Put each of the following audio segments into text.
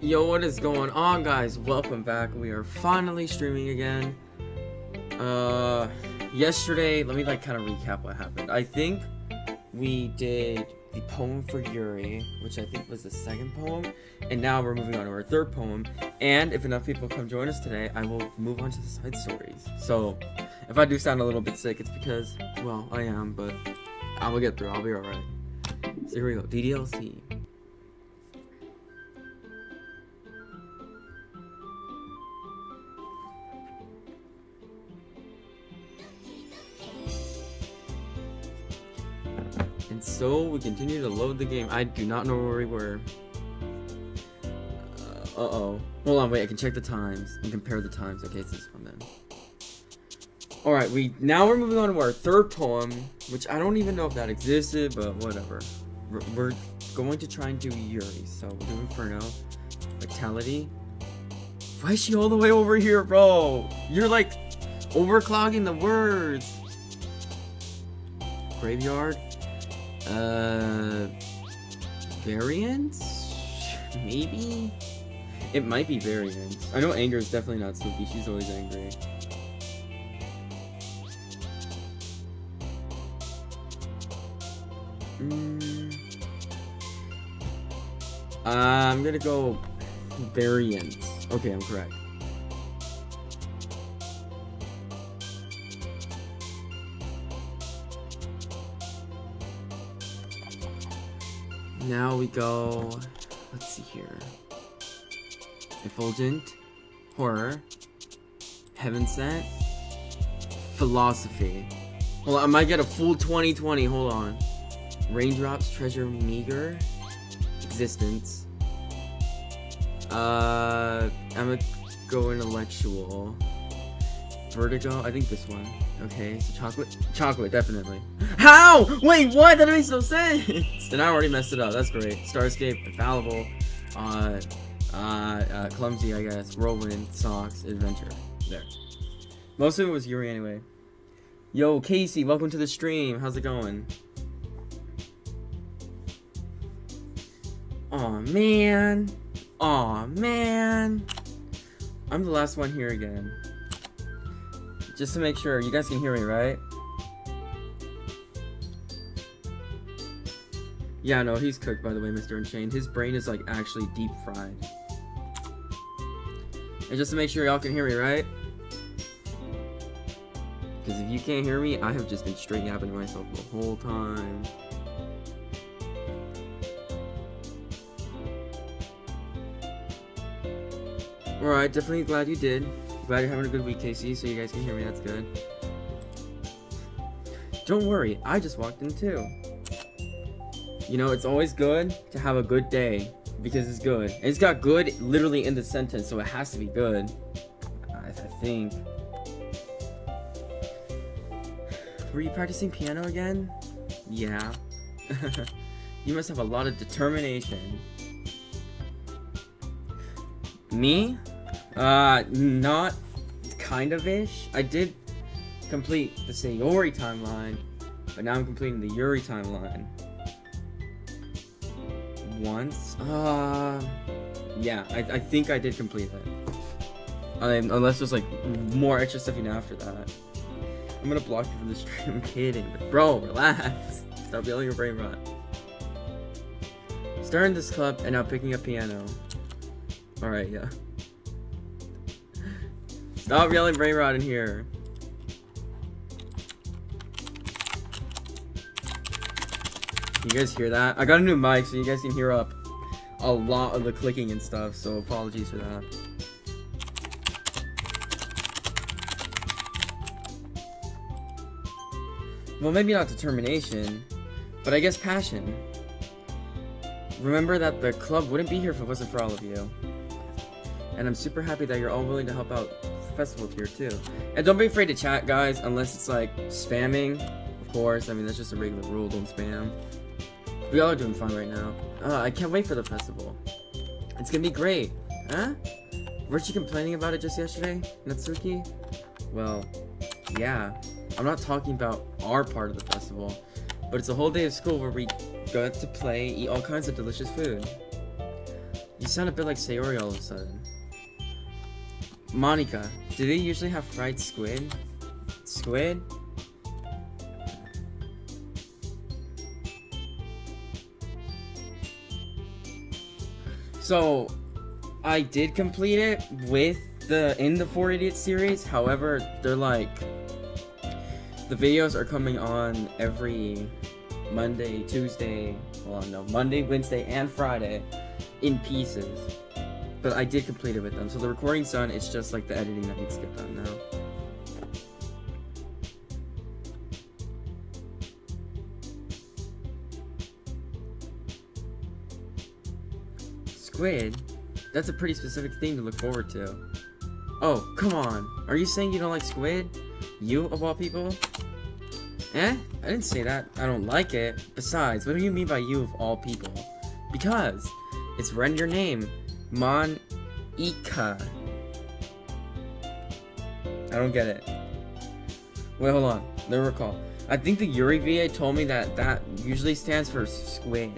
Yo, what is going on, guys? Welcome back. We are finally streaming again. Yesterday, let me kind of recap what happened. I think we did the poem for Yuri, which I think was the second poem, and now we're moving on to our third poem. And if enough people come join us today, I will move on to the side stories. So, if I do sound a little bit sick, it's because, well, I am, but I will get through. I'll be alright. So here we go. ddlc. And so we continue to load the game. I do not know where we were. Uh-oh. Hold on, wait, I can check the times and compare the times. Okay, it's this one then. Alright, now we're moving on to our third poem, which I don't even know if that existed, but whatever. We're going to try and do Yuri, so we're doing Inferno. Vitality. Why is she all the way over here, bro? You're like overclogging the words. Graveyard. Variants? Maybe? It might be variants. I know anger is definitely not Suki, she's always angry. I'm gonna go variants. Okay, I'm correct. Now we go, let's see here. Effulgent, Horror, Heaven Sent, Philosophy. Hold on, I might get a full 2020, hold on. Raindrops, Treasure, Meager, Existence. I'm gonna go Intellectual. Vertigo, I think this one. Okay, so chocolate, definitely. How? Wait, what? That makes no sense. Then I already messed it up. That's great. Starscape, Infallible, Clumsy, I guess. Whirlwind, Socks, Adventure. There. Most of it was Yuri anyway. Yo, Casey, welcome to the stream. How's it going? Aw, man. Aw, man. I'm the last one here again. Just to make sure, you guys can hear me, right? Yeah, no, he's cooked, by the way, Mr. Unchained. His brain is, like, actually deep fried. And just to make sure y'all can hear me, right? Because if you can't hear me, I have just been straight yapping to myself the whole time. Alright, definitely glad you did. Glad you're having a good week, Casey, so you guys can hear me, that's good. Don't worry, I just walked in too. You know, it's always good to have a good day, because it's good. And it's got good literally in the sentence, so it has to be good. I think. Were you practicing piano again? Yeah. You must have a lot of determination. Me? Not kind of-ish. I did complete the Sayori timeline, but now I'm completing the Yuri timeline. Once? Yeah, I think I did complete it. Unless there's, like, more extra stuff you know after that. I'm gonna block you from the stream, I'm kidding. But bro, relax. Stop yelling your brain rot. Starting this club and now picking up piano. Alright, yeah. Stop yelling brain rot in here. Can you guys hear that? I got a new mic so you guys can hear up a lot of the clicking and stuff, so apologies for that. Well, maybe not determination, but I guess passion. Remember that the club wouldn't be here if it wasn't for all of you. And I'm super happy that you're all willing to help out the festival here too. And don't be afraid to chat, guys, unless it's like spamming. Of course, I mean, that's just a regular rule, don't spam. We all are doing fun right now. I can't wait for the festival. It's gonna be great. Huh? Weren't you complaining about it just yesterday, Natsuki? Well, yeah. I'm not talking about our part of the festival, but it's a whole day of school where we got to play, eat all kinds of delicious food. You sound a bit like Sayori all of a sudden. Monica, do they usually have fried squid? Squid? So, I did complete it in the 4 Idiots series. However, they're like, the videos are coming on every Monday, Tuesday, Monday, Wednesday, and Friday in pieces. But I did complete it with them. So the recording's done, it's just like the editing that needs to get done now. Squid? That's a pretty specific thing to look forward to. Oh, come on. Are you saying you don't like squid? You, of all people? Eh? I didn't say that. I don't like it. Besides, what do you mean by you, of all people? Because it's right in your name. Mon-ika. I don't get it. Wait, hold on. Let me recall. I think the Yuri VA told me that that usually stands for squid.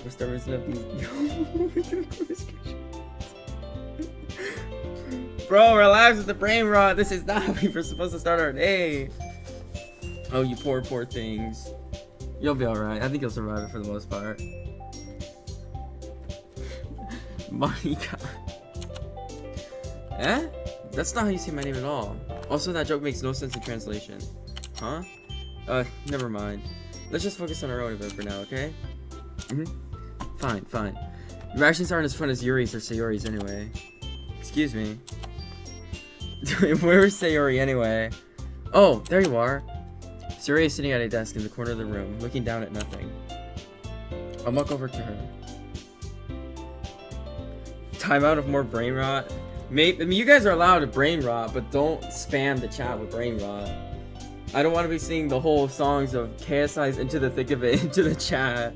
We're starting up these. Bro, relax with the brain rot. This is not how we were supposed to start our day. Oh, you poor things. You'll be alright. I think you'll survive it for the most part. Monica. Eh? That's not how you say my name at all. Also, that joke makes no sense in translation. Huh? Never mind. Let's just focus on our own event for now, okay? Fine. Your actions aren't as fun as Yuri's or Sayori's anyway. Excuse me. Where is Sayori anyway? Oh, there you are. Sayori is sitting at a desk in the corner of the room, looking down at nothing. I'll walk over to her. Time out of more brain rot. I mean, you guys are allowed to brain rot, but don't spam the chat with brain rot. I don't want to be seeing the whole songs of KSI's Into the Thick of It into the chat.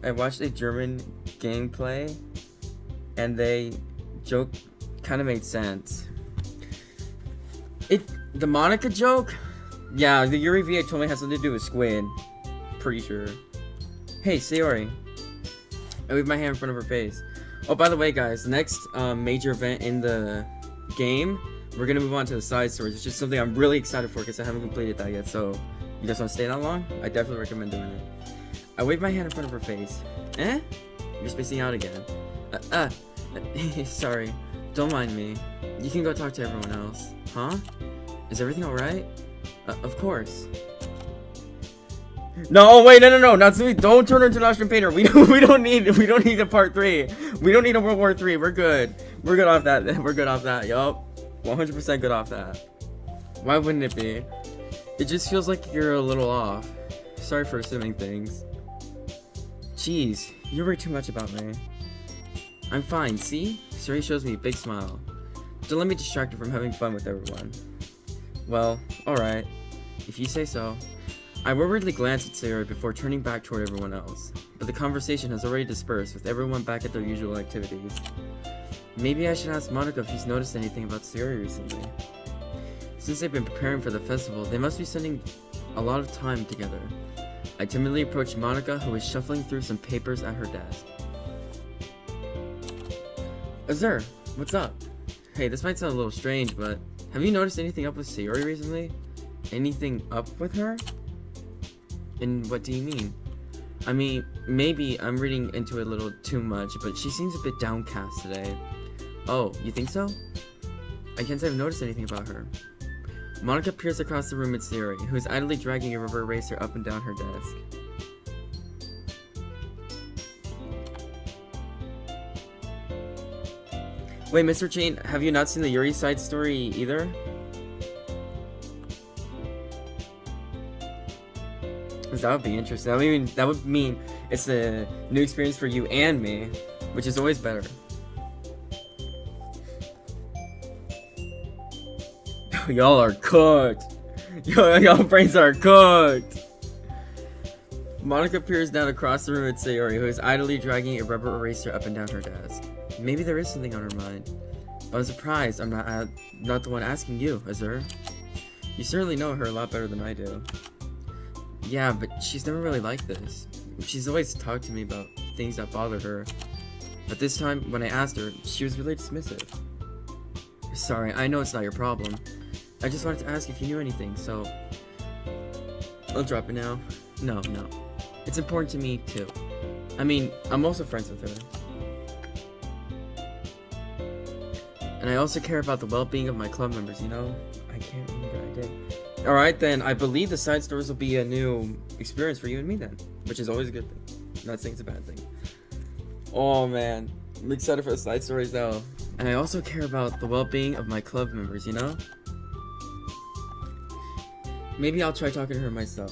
I watched a German gameplay, and they joke kind of made sense. The Monica joke? Yeah, the Yuri VA told me it has something to do with squid. Pretty sure. Hey, Sayori. I waved my hand in front of her face. Oh, by the way, guys, next major event in the game, we're gonna move on to the side stories. It's just something I'm really excited for because I haven't completed that yet. So, you guys want to stay that long? I definitely recommend doing it. I waved my hand in front of her face. Eh? You're spacing out again. Sorry. Don't mind me. You can go talk to everyone else. Huh? Is everything alright? Of course. No, wait, no, Natsumi, don't turn her into an Austrian painter. We don't need a part 3. We don't need a World War 3. We're good. We're good off that. We're good off that. Yup. 100% good off that. Why wouldn't it be? It just feels like you're a little off. Sorry for assuming things. Jeez, you worry too much about me. I'm fine, see? Suri shows me a big smile. Don't let me distract her from having fun with everyone. Well, alright. If you say so. I worriedly glanced at Sayori before turning back toward everyone else, but the conversation has already dispersed with everyone back at their usual activities. Maybe I should ask Monica if she's noticed anything about Sayori recently. Since they've been preparing for the festival, they must be spending a lot of time together. I timidly approached Monica, who was shuffling through some papers at her desk. Azur, what's up? Hey, this might sound a little strange, but have you noticed anything up with Sayori recently? Anything up with her? And what do you mean? I mean, maybe I'm reading into it a little too much, but she seems a bit downcast today. Oh, you think so? I can't say I've noticed anything about her. Monica peers across the room at Sayori, who is idly dragging a rubber eraser up and down her desk. Wait, Mr. Chain, have you not seen the Yuri side story either? That would be interesting. That would mean it's a new experience for you and me, which is always better. Y'all are cooked. Y'all brains are cooked. Monica peers down across the room at Sayori, who is idly dragging a rubber eraser up and down her desk. Maybe there is something on her mind. But I'm surprised I'm not the one asking you, Azur. You certainly know her a lot better than I do. Yeah, but she's never really like this. She's always talked to me about things that bothered her. But this time, when I asked her, she was really dismissive. Sorry, I know it's not your problem. I just wanted to ask if you knew anything, so... I'll drop it now. No. It's important to me, too. I mean, I'm also friends with her. And I also care about the well-being of my club members, you know? I can't remember I did. Alright then, I believe the side stories will be a new experience for you and me then. Which is always a good thing. I'm not saying it's a bad thing. Oh man, I'm excited for the side stories though. And I also care about the well-being of my club members, you know? Maybe I'll try talking to her myself.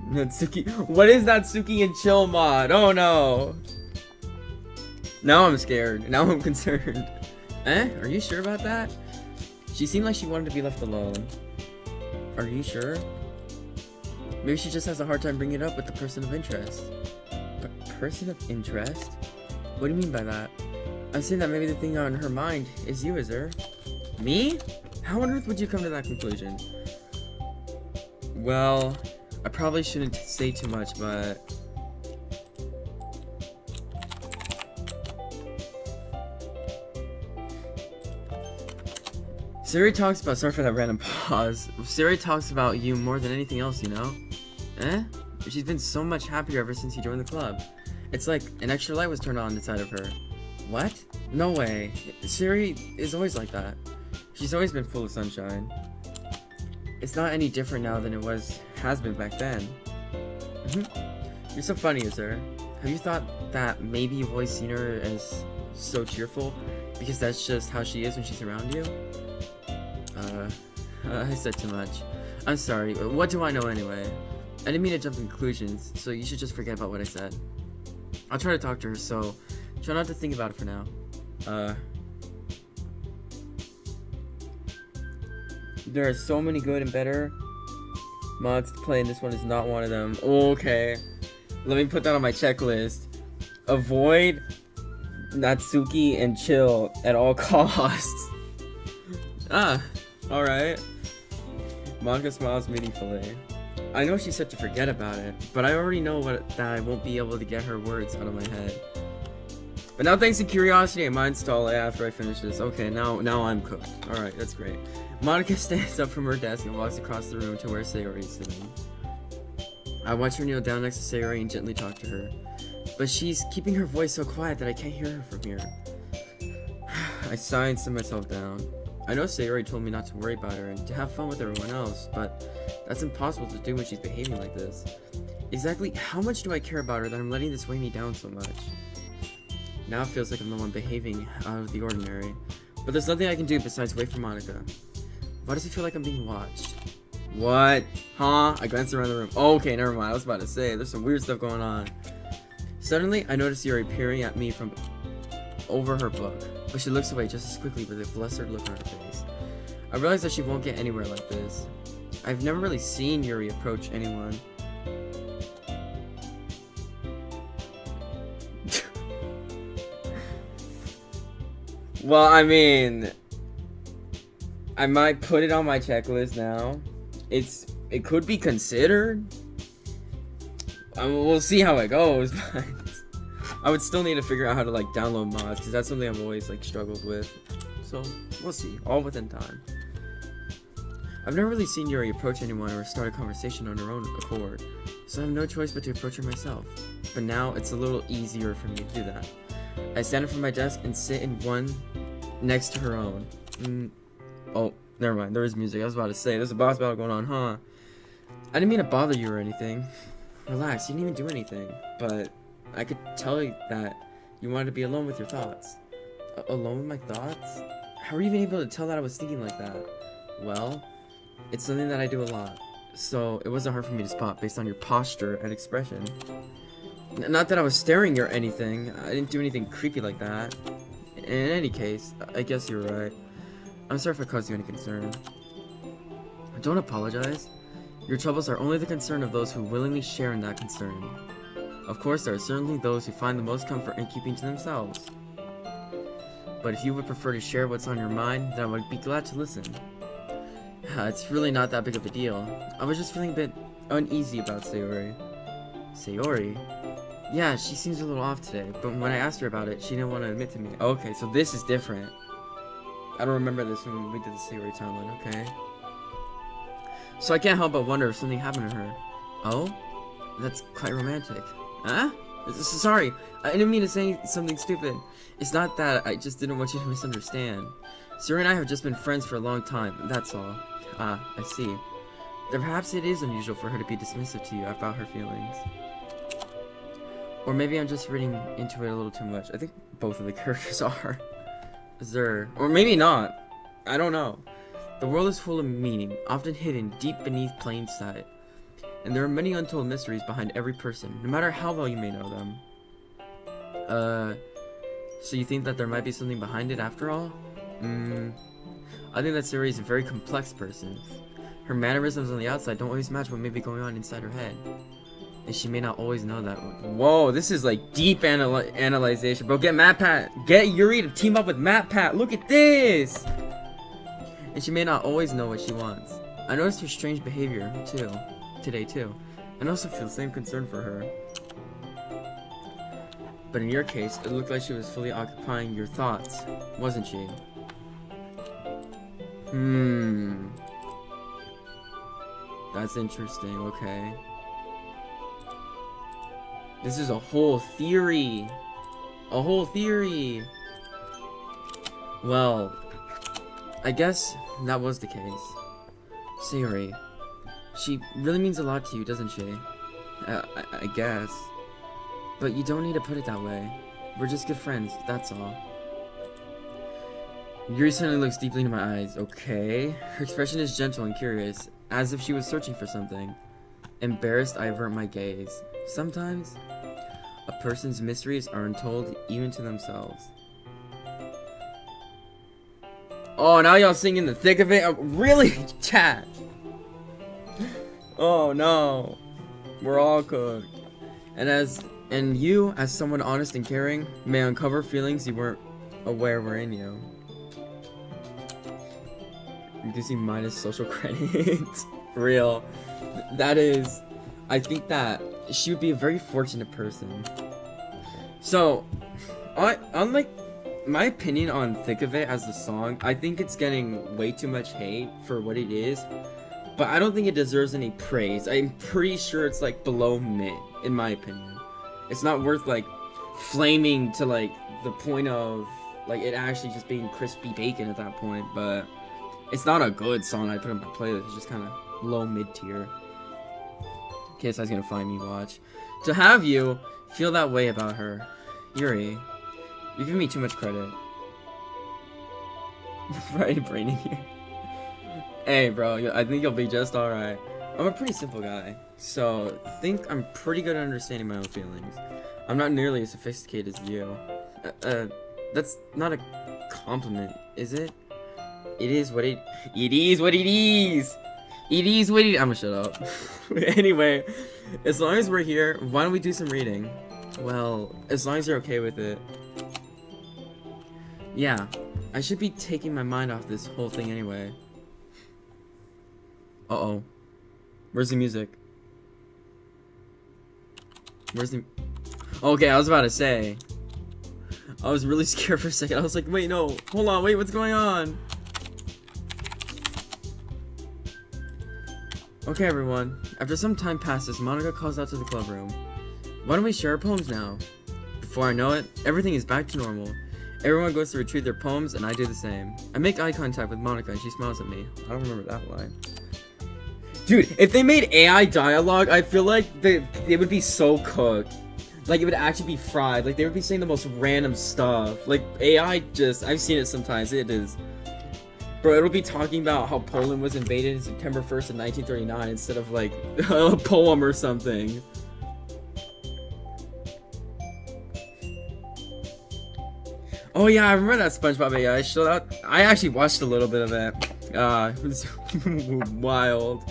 Natsuki, what is that Natsuki and Chill mod? Oh no! Now I'm scared. Now I'm concerned. Are you sure about that? She seemed like she wanted to be left alone. Are you sure? Maybe she just has a hard time bringing it up with the person of interest. But person of interest? What do you mean by that? I'm saying that maybe the thing on her mind is you, is her? Me? How on earth would you come to that conclusion? Well, I probably shouldn't say too much, but... Siri talks about, sorry for that random pause. Siri talks about you more than anything else, you know? She's been so much happier ever since you joined the club. It's like an extra light was turned on inside of her. What? No way. Siri is always like that. She's always been full of sunshine. It's not any different now than it has been back then. You're so funny, Azur. Have you thought that maybe you've always seen her as so cheerful because that's just how she is when she's around you? I said too much. I'm sorry, what do I know anyway? I didn't mean to jump to conclusions, so you should just forget about what I said. I'll try to talk to her, so try not to think about it for now. There are so many good and better mods to play, and this one is not one of them. Okay. Let me put that on my checklist. Avoid Natsuki and Chill at all costs. Alright. Manga smiles meaningfully. I know she said to forget about it, but I already know that I won't be able to get her words out of my head. But now thanks to curiosity, I might install it after I finish this. Okay, now I'm cooked. Alright, that's great. Monica stands up from her desk and walks across the room to where Sayori is sitting. I watch her kneel down next to Sayori and gently talk to her. But she's keeping her voice so quiet that I can't hear her from here. I sigh and sit myself down. I know Sayori told me not to worry about her and to have fun with everyone else, but that's impossible to do when she's behaving like this. Exactly how much do I care about her that I'm letting this weigh me down so much? Now it feels like I'm the one behaving out of the ordinary. But there's nothing I can do besides wait for Monica. Why does it feel like I'm being watched? What? Huh? I glanced around the room. Okay, never mind. I was about to say, there's some weird stuff going on. Suddenly, I notice Yuri peering at me from over her book, but she looks away just as quickly with a flustered look on her face. I realize that she won't get anywhere like this. I've never really seen Yuri approach anyone. Well, I mean, I might put it on my checklist now. It could be considered. I mean, we'll see how it goes, but I would still need to figure out how to like download mods because that's something I've always like struggled with. So we'll see, all within time. I've never really seen Yuri approach anyone or start a conversation on her own accord, so I have no choice but to approach her myself. But now it's a little easier for me to do that. I stand up from my desk and sit in one next to her own. Oh, never mind. There is music. I was about to say, there's a boss battle going on, huh? I didn't mean to bother you or anything. Relax, you didn't even do anything. But I could tell you that you wanted to be alone with your thoughts. Alone with my thoughts? How were you even able to tell that I was thinking like that? Well, it's something that I do a lot. So it wasn't hard for me to spot based on your posture and expression. Not that I was staring or anything. I didn't do anything creepy like that. In any case, I guess you're right. I'm sorry if I caused you any concern. Don't apologize. Your troubles are only the concern of those who willingly share in that concern. Of course, there are certainly those who find the most comfort in keeping to themselves. But if you would prefer to share what's on your mind, then I would be glad to listen. It's really not that big of a deal. I was just feeling a bit uneasy about Sayori. Sayori? Yeah, she seems a little off today, but when I asked her about it, she didn't want to admit to me. Okay, so this is different. I don't remember this when we did the Sayori timeline, okay? So I can't help but wonder if something happened to her. Oh? That's quite romantic. Huh? Sorry, I didn't mean to say something stupid. It's not that, I just didn't want you to misunderstand. Sayori and I have just been friends for a long time, that's all. Ah, I see. Then perhaps it is unusual for her to be dismissive to you about her feelings. Or maybe I'm just reading into it a little too much. I think both of the characters are. Or maybe not. I don't know. The world is full of meaning, often hidden deep beneath plain sight. And there are many untold mysteries behind every person, no matter how well you may know them. So you think that there might be something behind it after all? I think that Sayori is a very complex person. Her mannerisms on the outside don't always match what may be going on inside her head. And she may not always know that. Whoa, this is like deep analyzation. Bro, get MatPat. Get Yuri to team up with MatPat. Look at this! And she may not always know what she wants. I noticed her strange behavior, today too. And also feel the same concern for her. But in your case, it looked like she was fully occupying your thoughts, wasn't she? That's interesting, okay. This is a whole theory. A whole theory. Well, I guess that was the case. Sayori, she really means a lot to you, doesn't she? I guess. But you don't need to put it that way. We're just good friends, that's all. Yuri suddenly looks deeply into my eyes. Okay. Her expression is gentle and curious, as if she was searching for something. Embarrassed, I avert my gaze. Sometimes, a person's mysteries are untold even to themselves. Oh, now y'all sing in the thick of it? Really? Chat. Oh no. We're all cooked. And you, as someone honest and caring, may uncover feelings you weren't aware were in you. Reducing minus social credit. Real. That is, I think that she would be a very fortunate person. So, unlike my opinion on Thick of It as a song, I think it's getting way too much hate for what it is. But I don't think it deserves any praise. I'm pretty sure it's like below mid, in my opinion. It's not worth like flaming to like the point of like it actually just being crispy bacon at that point. But it's not a good song I put in my playlist. It's just kind of low mid tier. In case I was gonna find me watch. To have you feel that way about her, Yuri, you're giving me too much credit. Right, Brainy here. Hey, bro, I think you'll be just alright. I'm a pretty simple guy, so think I'm pretty good at understanding my own feelings. I'm not nearly as sophisticated as you. That's not a compliment, is it? It is what it is. It is what it is. I'ma shut up. Anyway, as long as we're here, why don't we do some reading? Well, as long as you're okay with it. Yeah, I should be taking my mind off this whole thing anyway. Uh-oh. Where's the music? Where's the... Okay, I was about to say. I was really scared for a second. I was like, wait, no. Hold on, wait, what's going on? Okay, everyone. After some time passes, Monica calls out to the club room. Why don't we share our poems now? Before I know it, everything is back to normal. Everyone goes to retrieve their poems, and I do the same. I make eye contact with Monica, and she smiles at me. I don't remember that line. Dude, if they made AI dialogue, I feel like they would be so cooked. Like, it would actually be fried. Like, they would be saying the most random stuff. Like, AI just... I've seen it sometimes. It is... Bro, it'll be talking about how Poland was invaded on September 1st of 1939 instead of, like, a poem or something. Oh, yeah, I remember that SpongeBob AI show. I actually watched a little bit of it. It was wild.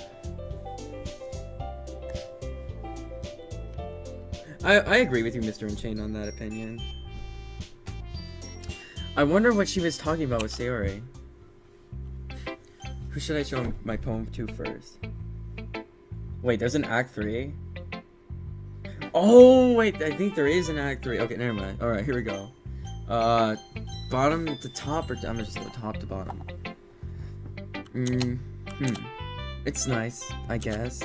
I agree with you, Mr. Unchained, on that opinion. I wonder what she was talking about with Sayori. Who should I show my poem to first? Wait, there's an Act 3? Oh, wait, I think there is an Act 3. Okay, never mind. Alright, here we go. Bottom to top, or I'm just gonna go top to bottom. It's nice, I guess.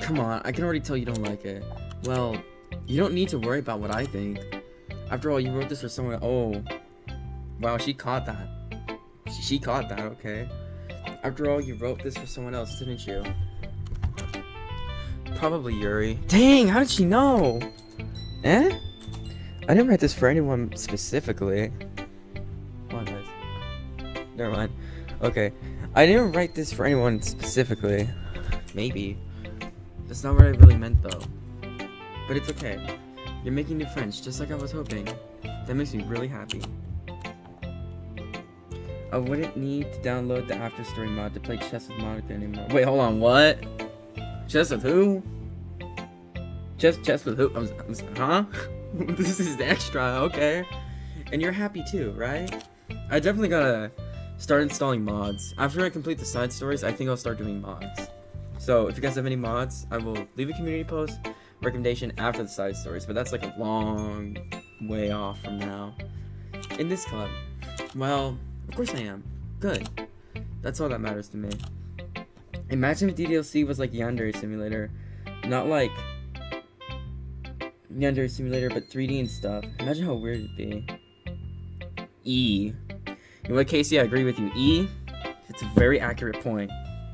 Come on, I can already tell you don't like it. Well, you don't need to worry about what I think. After all, you wrote this for someone. Oh, wow, she caught that. She caught that, okay. After all, you wrote this for someone else, didn't you? Probably Yuri. Dang, how did she know? Eh? I didn't write this for anyone specifically. Come on, guys. Never mind. Okay. I didn't write this for anyone specifically. Maybe. That's not what I really meant, though. But it's okay. You're making new friends, just like I was hoping. That makes me really happy. I wouldn't need to download the After Story mod to play chess with Monica anymore. Wait, hold on, what? Chess with who? Chess with who? Huh? This is extra, okay. And you're happy too, right? I definitely gotta start installing mods. After I complete the side stories, I think I'll start doing mods. So if you guys have any mods, I will leave a community post recommendation after the side stories, but that's like a long way off from now. In this club, well, of course I am. Good. That's all that matters to me. Imagine if ddlc was like Yandere Simulator. Not like Yandere Simulator, but 3D and stuff. Imagine how weird it'd be. E. You know what, Casey? I agree with you. E? It's a very accurate point.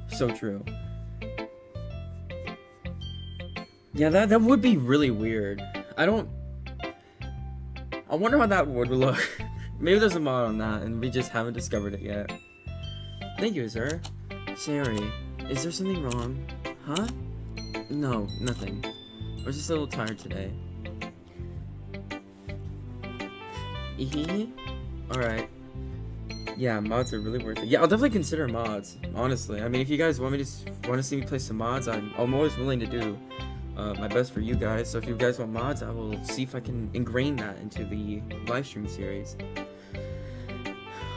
So true. Yeah, that would be really weird. I wonder how that would look. Maybe there's a mod on that, and we just haven't discovered it yet. Thank you, sir. Sorry, is there something wrong? Huh? No, nothing. I was just a little tired today. Alright. Yeah, mods are really worth it. Yeah, I'll definitely consider mods, honestly. I mean, if you guys want to see me play some mods, I'm always willing to do my best for you guys. So if you guys want mods, I will see if I can ingrain that into the live stream series.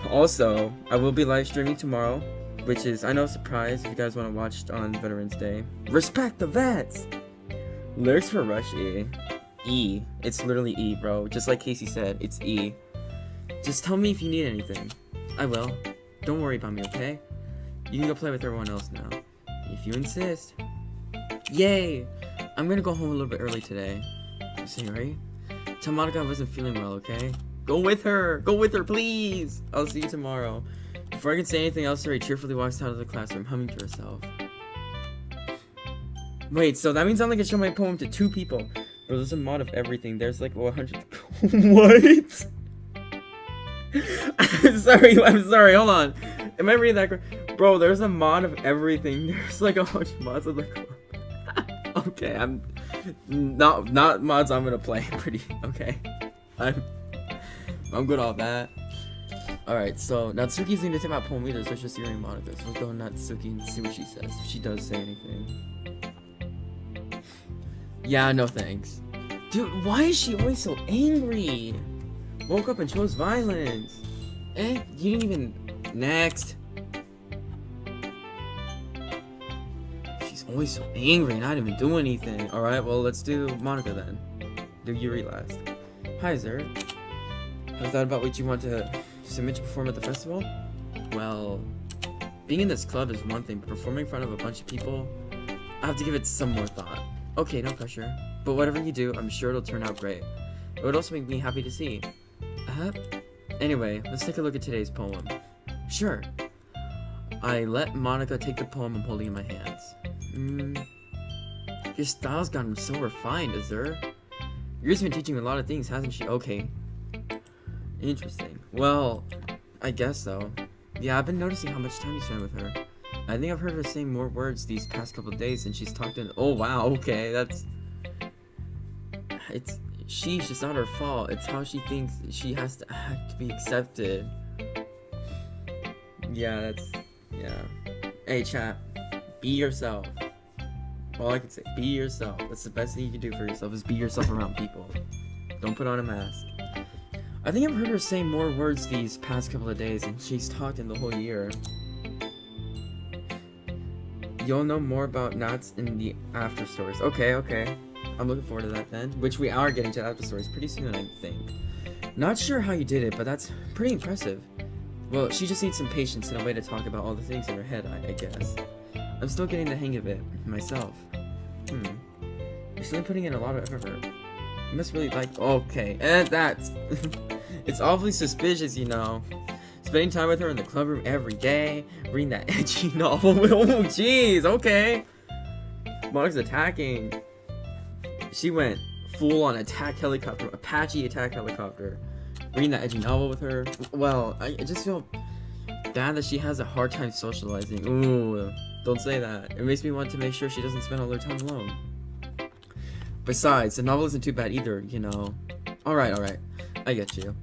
Also, I will be live streaming tomorrow, which is, I know, a surprise if you guys want to watch on Veterans Day. Respect the vets! Lyrics for Rush E. E. It's literally E, bro. Just like Casey said, it's E. Just tell me if you need anything. I will. Don't worry about me, okay? You can go play with everyone else now. If you insist. Yay! I'm gonna go home a little bit early today. Sorry. Tell Monica I wasn't feeling well, okay? Go with her! Go with her, please! I'll see you tomorrow. Before I can say anything else, Yuri cheerfully walks out of the classroom, humming to herself. Wait, so that means I'm gonna show my poem to 2 people. Bro, there's a mod of everything. There's like 100... What? I'm sorry, hold on. Am I reading that correct? Bro, there's a mod of everything. There's like 100 mods of the club. Okay, I'm... Not mods I'm gonna play, pretty... Okay. I'm good on that. Alright, so Natsuki's gonna take my poem either, so it's just Yuri and Monica. So let's go to Natsuki and see what she says. If she does say anything. Yeah, no thanks. Dude, why is she always so angry? Woke up and chose violence. Eh? You didn't even... Next. She's always so angry and I didn't even do anything. Alright, well, let's do Monica then. Do Yuri last. Hi, Zer. How's that about what you want to submit to perform at the festival? Well, being in this club is one thing, but performing in front of a bunch of people, I have to give it some more thought. Okay, no pressure. But whatever you do, I'm sure it'll turn out great. It would also make me happy to see. Anyway, let's take a look at today's poem. Sure. I let Monica take the poem I'm holding in my hands. Your style's gotten so refined, Azur. Yuri's been teaching me a lot of things, hasn't she? Okay. Interesting. Well, I guess so. Yeah, I've been noticing how much time you spend with her. I think I've heard her say more words these past couple of days than she's talked in. Oh wow, okay, that's... She's just not her fault. It's how she thinks she has to act to be accepted. Yeah, yeah. Hey, chat. Be yourself. All I can say, be yourself. That's the best thing you can do for yourself, is be yourself around people. Don't put on a mask. I think I've heard her say more words these past couple of days than she's talked in the whole year. You'll know more about Nats in the after stories. Okay, okay. I'm looking forward to that then. Which we are getting to after stories pretty soon, I think. Not sure how you did it, but that's pretty impressive. Well, she just needs some patience and a way to talk about all the things in her head, I guess. I'm still getting the hang of it, myself. You're still putting in a lot of effort. You must really like... Okay, and that's... It's awfully suspicious, you know. Spending time with her in the club room every day, reading that edgy novel. Oh, jeez, okay. Monika's attacking. She went full on attack helicopter, Apache attack helicopter. Reading that edgy novel with her. Well, I just feel bad that she has a hard time socializing. Ooh, don't say that. It makes me want to make sure she doesn't spend all her time alone. Besides, the novel isn't too bad either, you know. Alright, I get you.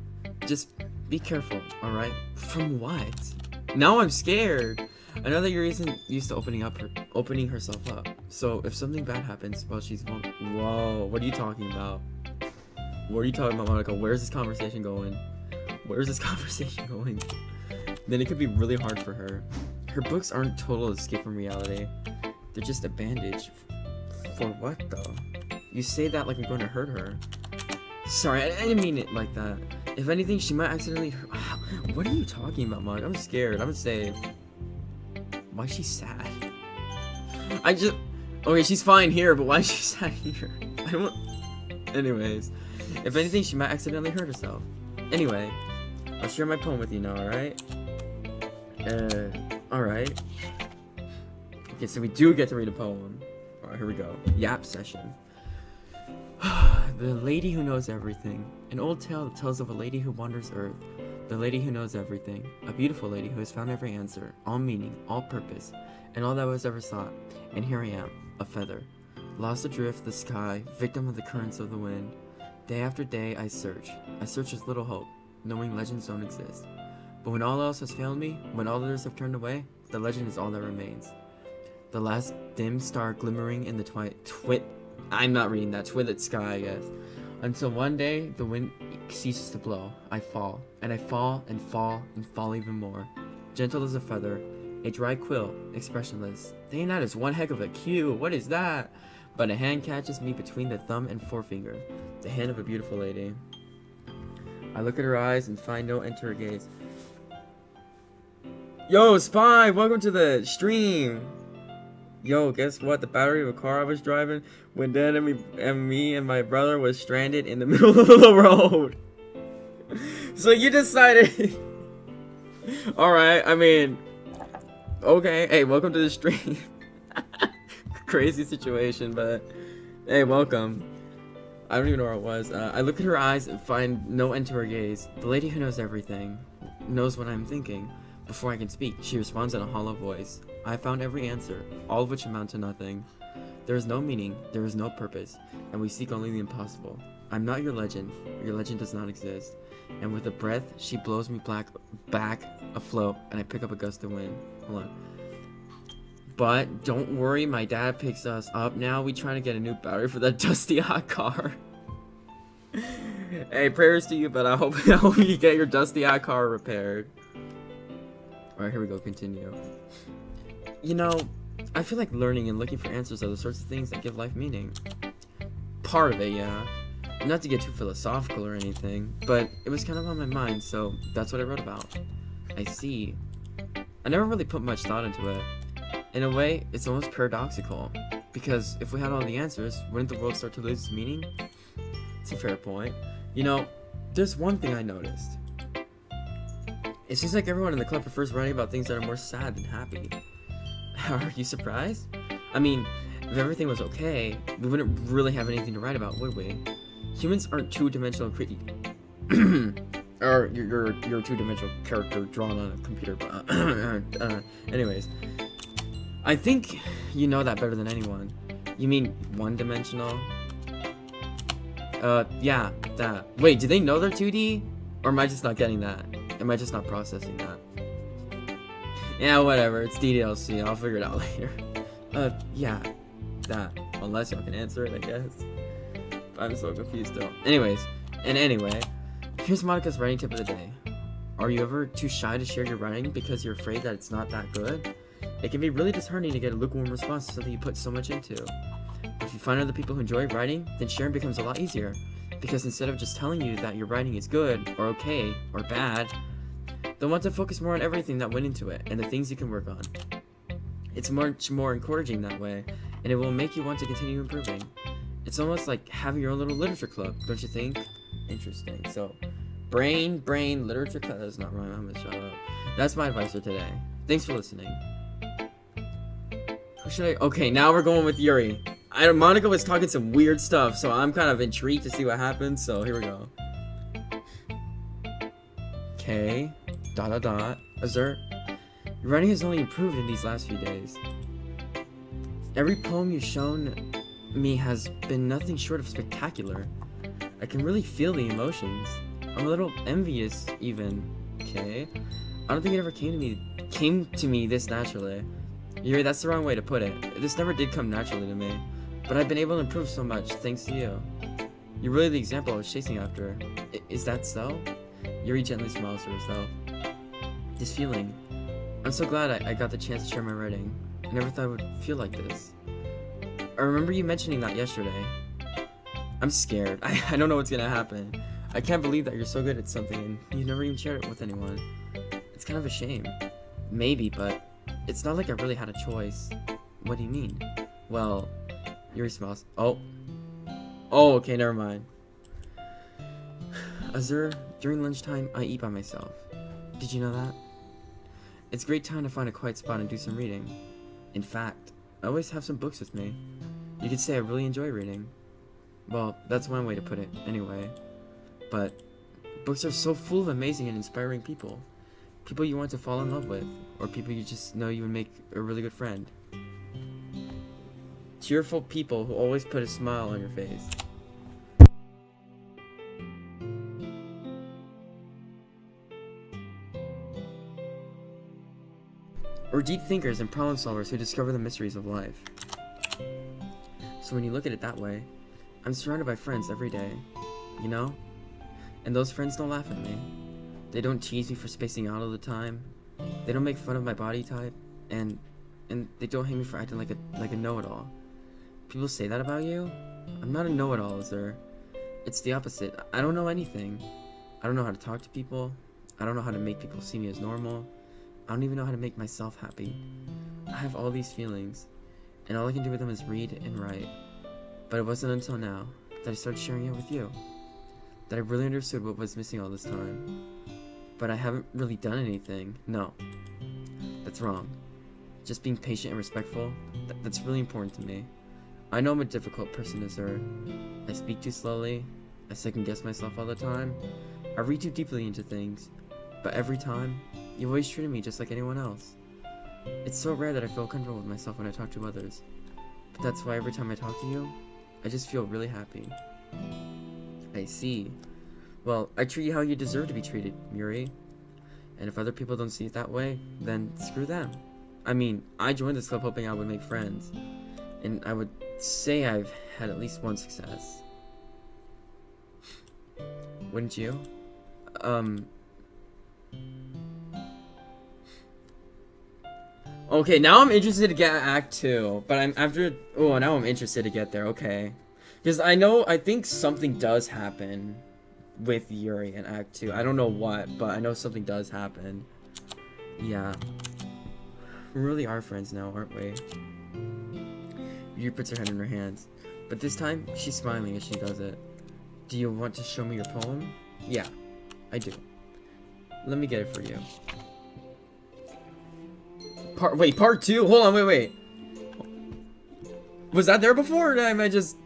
Just be careful, alright? From what? Now I'm scared. I know that Yuri isn't used to opening herself up. So if something bad happens while she's whoa, what are you talking about? What are you talking about, Monica? Where's this conversation going? Where's this conversation going? Then it could be really hard for her. Her books aren't total escape from reality. They're just a bandage. For what though? You say that like I'm going to hurt her. Sorry, I didn't mean it like that. If anything, she might accidentally hurt. What are you talking about, Monica? I'm scared. I'm gonna say... Why is she sad? Okay, she's fine here, but why is she sad here? I don't... Anyways. If anything, she might accidentally hurt herself. Anyway. I'll share my poem with you now, alright? Alright. Okay, so we do get to read a poem. Alright, here we go. Yap session. The Lady Who Knows Everything. An old tale that tells of a lady who wanders Earth. The lady who knows everything. A beautiful lady who has found every answer, all meaning, all purpose, and all that was ever sought. And here I am, a feather. Lost adrift the sky, victim of the currents of the wind. Day after day I search with little hope, knowing legends don't exist. But when all else has failed me, when all others have turned away, the legend is all that remains. The last dim star glimmering in the twilit sky, I guess. Until one day, the wind ceases to blow. I fall, and I fall, and fall, and fall even more. Gentle as a feather, a dry quill, expressionless. Dang, that is one heck of a cue. What is that? But a hand catches me between the thumb and forefinger. The hand of a beautiful lady. I look at her eyes and find no end to her gaze. Yo, Spy! Welcome to the stream! Yo, guess what? The battery of a car I was driving went dead and me and my brother was stranded in the middle of the road. So you decided... Alright, I mean... Okay, hey, welcome to the stream. Crazy situation, but... Hey, welcome. I don't even know where I was. I look at her eyes and find no end to her gaze. The lady who knows everything. Knows what I'm thinking. Before I can speak, she responds in a hollow voice. I found every answer, all of which amount to nothing. There is no meaning, there is no purpose, and we seek only the impossible. I'm not your legend does not exist. And with a breath, she blows me back afloat, and I pick up a gust of wind. Hold on. But don't worry, my dad picks us up now. We trying to get a new battery for that dusty hot car. Hey, prayers to you, but I hope you get your dusty hot car repaired. Alright, here we go, continue. You know, I feel like learning and looking for answers are the sorts of things that give life meaning. Part of it, yeah. Not to get too philosophical or anything, but it was kind of on my mind, so that's what I wrote about. I see. I never really put much thought into it. In a way, it's almost paradoxical, because if we had all the answers, wouldn't the world start to lose its meaning? It's a fair point. You know, there's one thing I noticed. It seems like everyone in the club prefers writing about things that are more sad than happy. Are you surprised? I mean, if everything was okay, we wouldn't really have anything to write about, would we? Humans aren't two-dimensional or you're a two-dimensional character drawn on a computer. Anyways, I think you know that better than anyone. You mean one-dimensional? Yeah, that. Wait, do they know they're 2D? Or am I just not getting that? Am I just not processing that? Yeah, whatever. It's ddlc. I'll figure it out later. Yeah, that. Unless y'all can answer it, I guess. I'm so confused still. Anyways, anyway, here's Monica's writing tip of the day. Are you ever too shy to share your writing because you're afraid that it's not that good? It can be really disheartening to get a lukewarm response to something you put so much into. If you find other people who enjoy writing, then sharing becomes a lot easier. Because instead of just telling you that your writing is good, or okay, or bad, they'll want to focus more on everything that went into it, and the things you can work on. It's much more encouraging that way, and it will make you want to continue improving. It's almost like having your own little literature club, don't you think? Interesting. So, brain, literature club. That's not right. I'm gonna shut up. That's my advice for today. Thanks for listening. Who should I? Okay, now we're going with Yuri. Monica was talking some weird stuff, so I'm kind of intrigued to see what happens. So here we go. Okay. ... Azur. Your writing has only improved in these last few days. Every poem you've shown me has been nothing short of spectacular. I can really feel the emotions. I'm a little envious, even. Okay. I don't think it ever came to me this naturally. Yuri, that's the wrong way to put it. This never did come naturally to me. But I've been able to improve so much thanks to you. You're really the example I was chasing after. Is that so? Yuri gently smiles to herself. This feeling. I'm so glad I got the chance to share my writing. I never thought I would feel like this. I remember you mentioning that yesterday. I'm scared. I don't know what's gonna happen. I can't believe that you're so good at something and you never even shared it with anyone. It's kind of a shame. Maybe, but it's not like I really had a choice. What do you mean? Well, Yuri smiles. Oh, okay, never mind. Azur, during lunchtime, I eat by myself. Did you know that? It's a great time to find a quiet spot and do some reading. In fact, I always have some books with me. You could say I really enjoy reading. Well, that's one way to put it, anyway. But books are so full of amazing and inspiring people. People you want to fall in love with, or people you just know you would make a really good friend. Cheerful people who always put a smile on your face. Or deep thinkers and problem solvers who discover the mysteries of life. So when you look at it that way, I'm surrounded by friends every day, you know? And those friends don't laugh at me. They don't tease me for spacing out all the time. They don't make fun of my body type, and they don't hate me for acting like a know-it-all. People say that about you? I'm not a know-it-all, sir. It's the opposite. I don't know anything. I don't know how to talk to people. I don't know how to make people see me as normal. I don't even know how to make myself happy. I have all these feelings, and all I can do with them is read and write. But it wasn't until now that I started sharing it with you that I really understood what was missing all this time. But I haven't really done anything. No, that's wrong. Just being patient and respectful, that's really important to me. I know I'm a difficult person to serve. I speak too slowly. I second guess myself all the time. I read too deeply into things. But every time, you always treated me just like anyone else. It's so rare that I feel comfortable with myself when I talk to others. But that's why every time I talk to you, I just feel really happy. I see. Well, I treat you how you deserve to be treated, Yuri. And if other people don't see it that way, then screw them. I mean, I joined this club hoping I would make friends. And I would say I've had at least one success. Wouldn't you? Okay, now I'm interested to get Act 2, but now I'm interested to get there, okay. Because I think something does happen with Yuri in Act 2. I don't know what, but I know something does happen. Yeah. We really are friends now, aren't we? Yuri puts her head in her hands, but this time, she's smiling as she does it. Do you want to show me your poem? Yeah, I do. Let me get it for you. Part 2? Hold on, wait. Was that there before, or am I just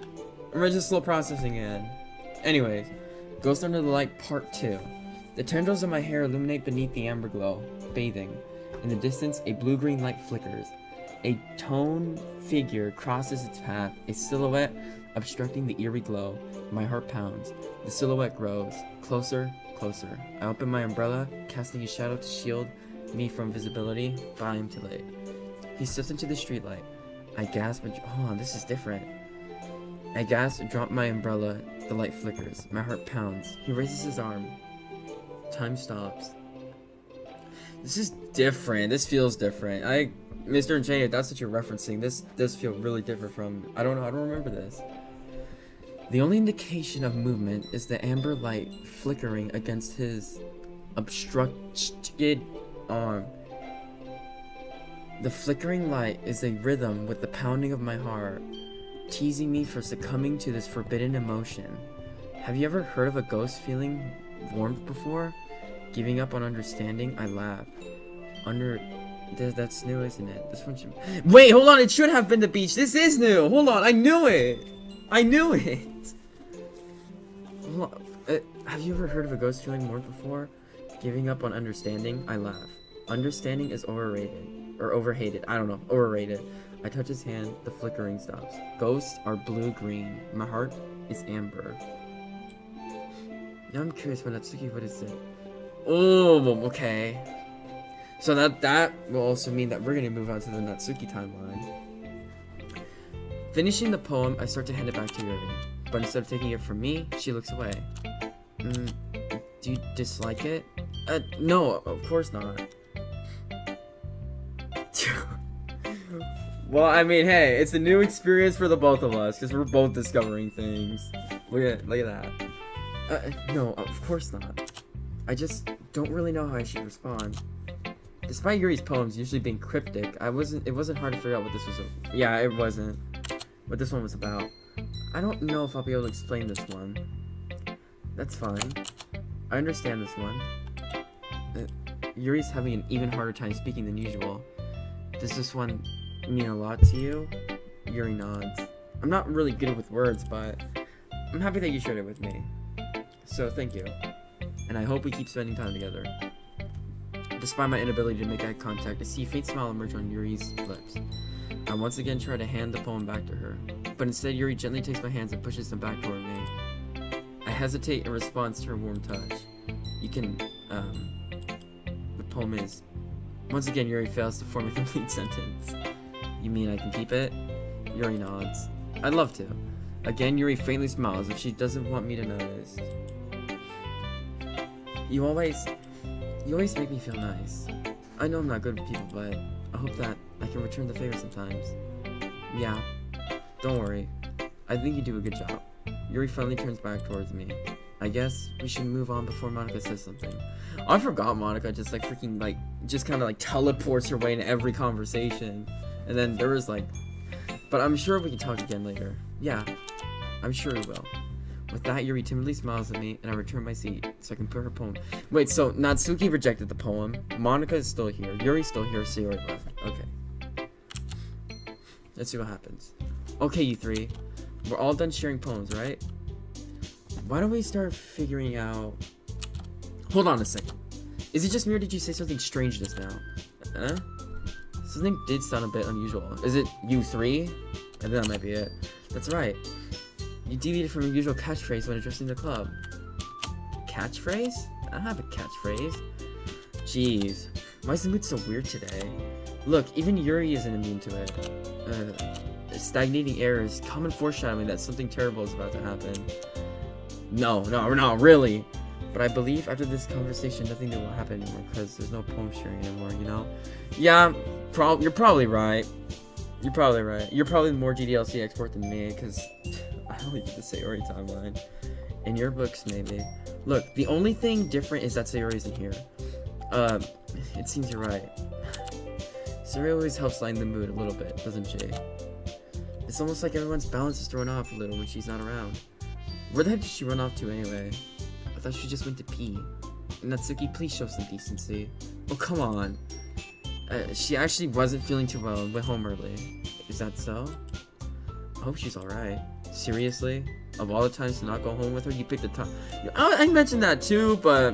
slow processing it? Anyways, Ghost Under the Light Part 2. The tendrils of my hair illuminate beneath the amber glow, bathing. In the distance, a blue-green light flickers. A toned figure crosses its path, a silhouette obstructing the eerie glow. My heart pounds. The silhouette grows. Closer, closer. I open my umbrella, casting a shadow to shield me from visibility, but I am too late. He steps into the streetlight. I gasp and hold on, this is different. I gasp and drop my umbrella. The light flickers. My heart pounds. He raises his arm. Time stops. This is different. This feels different. Mr. and Jay, if that's what you're referencing, this does feel really different from... I don't know, I don't remember this. The only indication of movement is the amber light flickering against his obstructed arm. The flickering light is a rhythm with the pounding of my heart, teasing me for succumbing to this forbidden emotion. Have you ever heard of a ghost feeling warmth before? Giving up on understanding? I laugh. That's new, isn't it? This one should... Wait, hold on, it should have been the beach. This is new. Hold on, I knew it. I knew it. Hold on. Have you ever heard of a ghost feeling warmth before? Giving up on understanding? I laugh. Understanding is overrated. Or overhated. I don't know. Overrated. I touch his hand. The flickering stops. Ghosts are blue-green. My heart is amber. Now I'm curious, when Natsuki, what is it? Oh, okay. So that will also mean that we're gonna move on to the Natsuki timeline. Finishing the poem, I start to hand it back to Yuri. But instead of taking it from me, she looks away. Do you dislike it? No, of course not. Well, I mean, hey, it's a new experience for the both of us, because we're both discovering things. Look at that. No, of course not. I just don't really know how I should respond. Despite Yuri's poems usually being cryptic, it wasn't hard to figure out what this was. Yeah, it wasn't. What this one was about. I don't know if I'll be able to explain this one. That's fine. I understand this one. Yuri's having an even harder time speaking than usual. Does this one mean a lot to you? Yuri nods. I'm not really good with words, but I'm happy that you shared it with me. So thank you. And I hope we keep spending time together. Despite my inability to make eye contact, I see a faint smile emerge on Yuri's lips. I once again try to hand the poem back to her, but instead Yuri gently takes my hands and pushes them back toward me. I hesitate in response to her warm touch. You can, the poem is... Once again, Yuri fails to form a complete sentence. You mean I can keep it? Yuri nods. I'd love to. Again, Yuri faintly smiles, if she doesn't want me to notice. You always make me feel nice. I know I'm not good with people, but I hope that I can return the favor sometimes. Yeah, don't worry. I think you do a good job. Yuri finally turns back towards me. I guess we should move on before Monica says something. I forgot Monica just like freaking like just kind of like teleports her way into every conversation. And then there was like, but I'm sure we can talk again later. Yeah, I'm sure we will. With that, Yuri timidly smiles at me, and I return my seat so I can put her poem. Wait, so Natsuki rejected the poem. Monica is still here. Yuri's still here. Sayori left. Okay. Let's see what happens. Okay, you three. We're all done sharing poems, right? Why don't we start figuring out... Hold on a second. Is it just me or did you say something strange just now? Something did sound a bit unusual. Is it you three? I think that might be it. That's right. You deviated from your usual catchphrase when addressing the club. Catchphrase? I don't have a catchphrase. Jeez. Why is the mood so weird today? Look, even Yuri isn't immune to it. Stagnating air is common foreshadowing that something terrible is about to happen. No, really. But I believe after this conversation, nothing new will happen anymore because there's no poem sharing anymore, you know? Yeah, you're probably right. You're probably right. You're probably more ddlc expert than me because I only did the Sayori timeline. In your books, maybe. Look, the only thing different is that Sayori isn't here. It seems you're right. Sayori always helps lighten the mood a little bit, doesn't she? It's almost like everyone's balance is thrown off a little when she's not around. Where the heck did she run off to anyway? I thought she just went to pee. Natsuki, please show some decency. Oh, come on. She actually wasn't feeling too well and went home early. Is that so? I hope she's alright. Seriously? Of all the times to not go home with her, you picked the time. I mentioned that too, but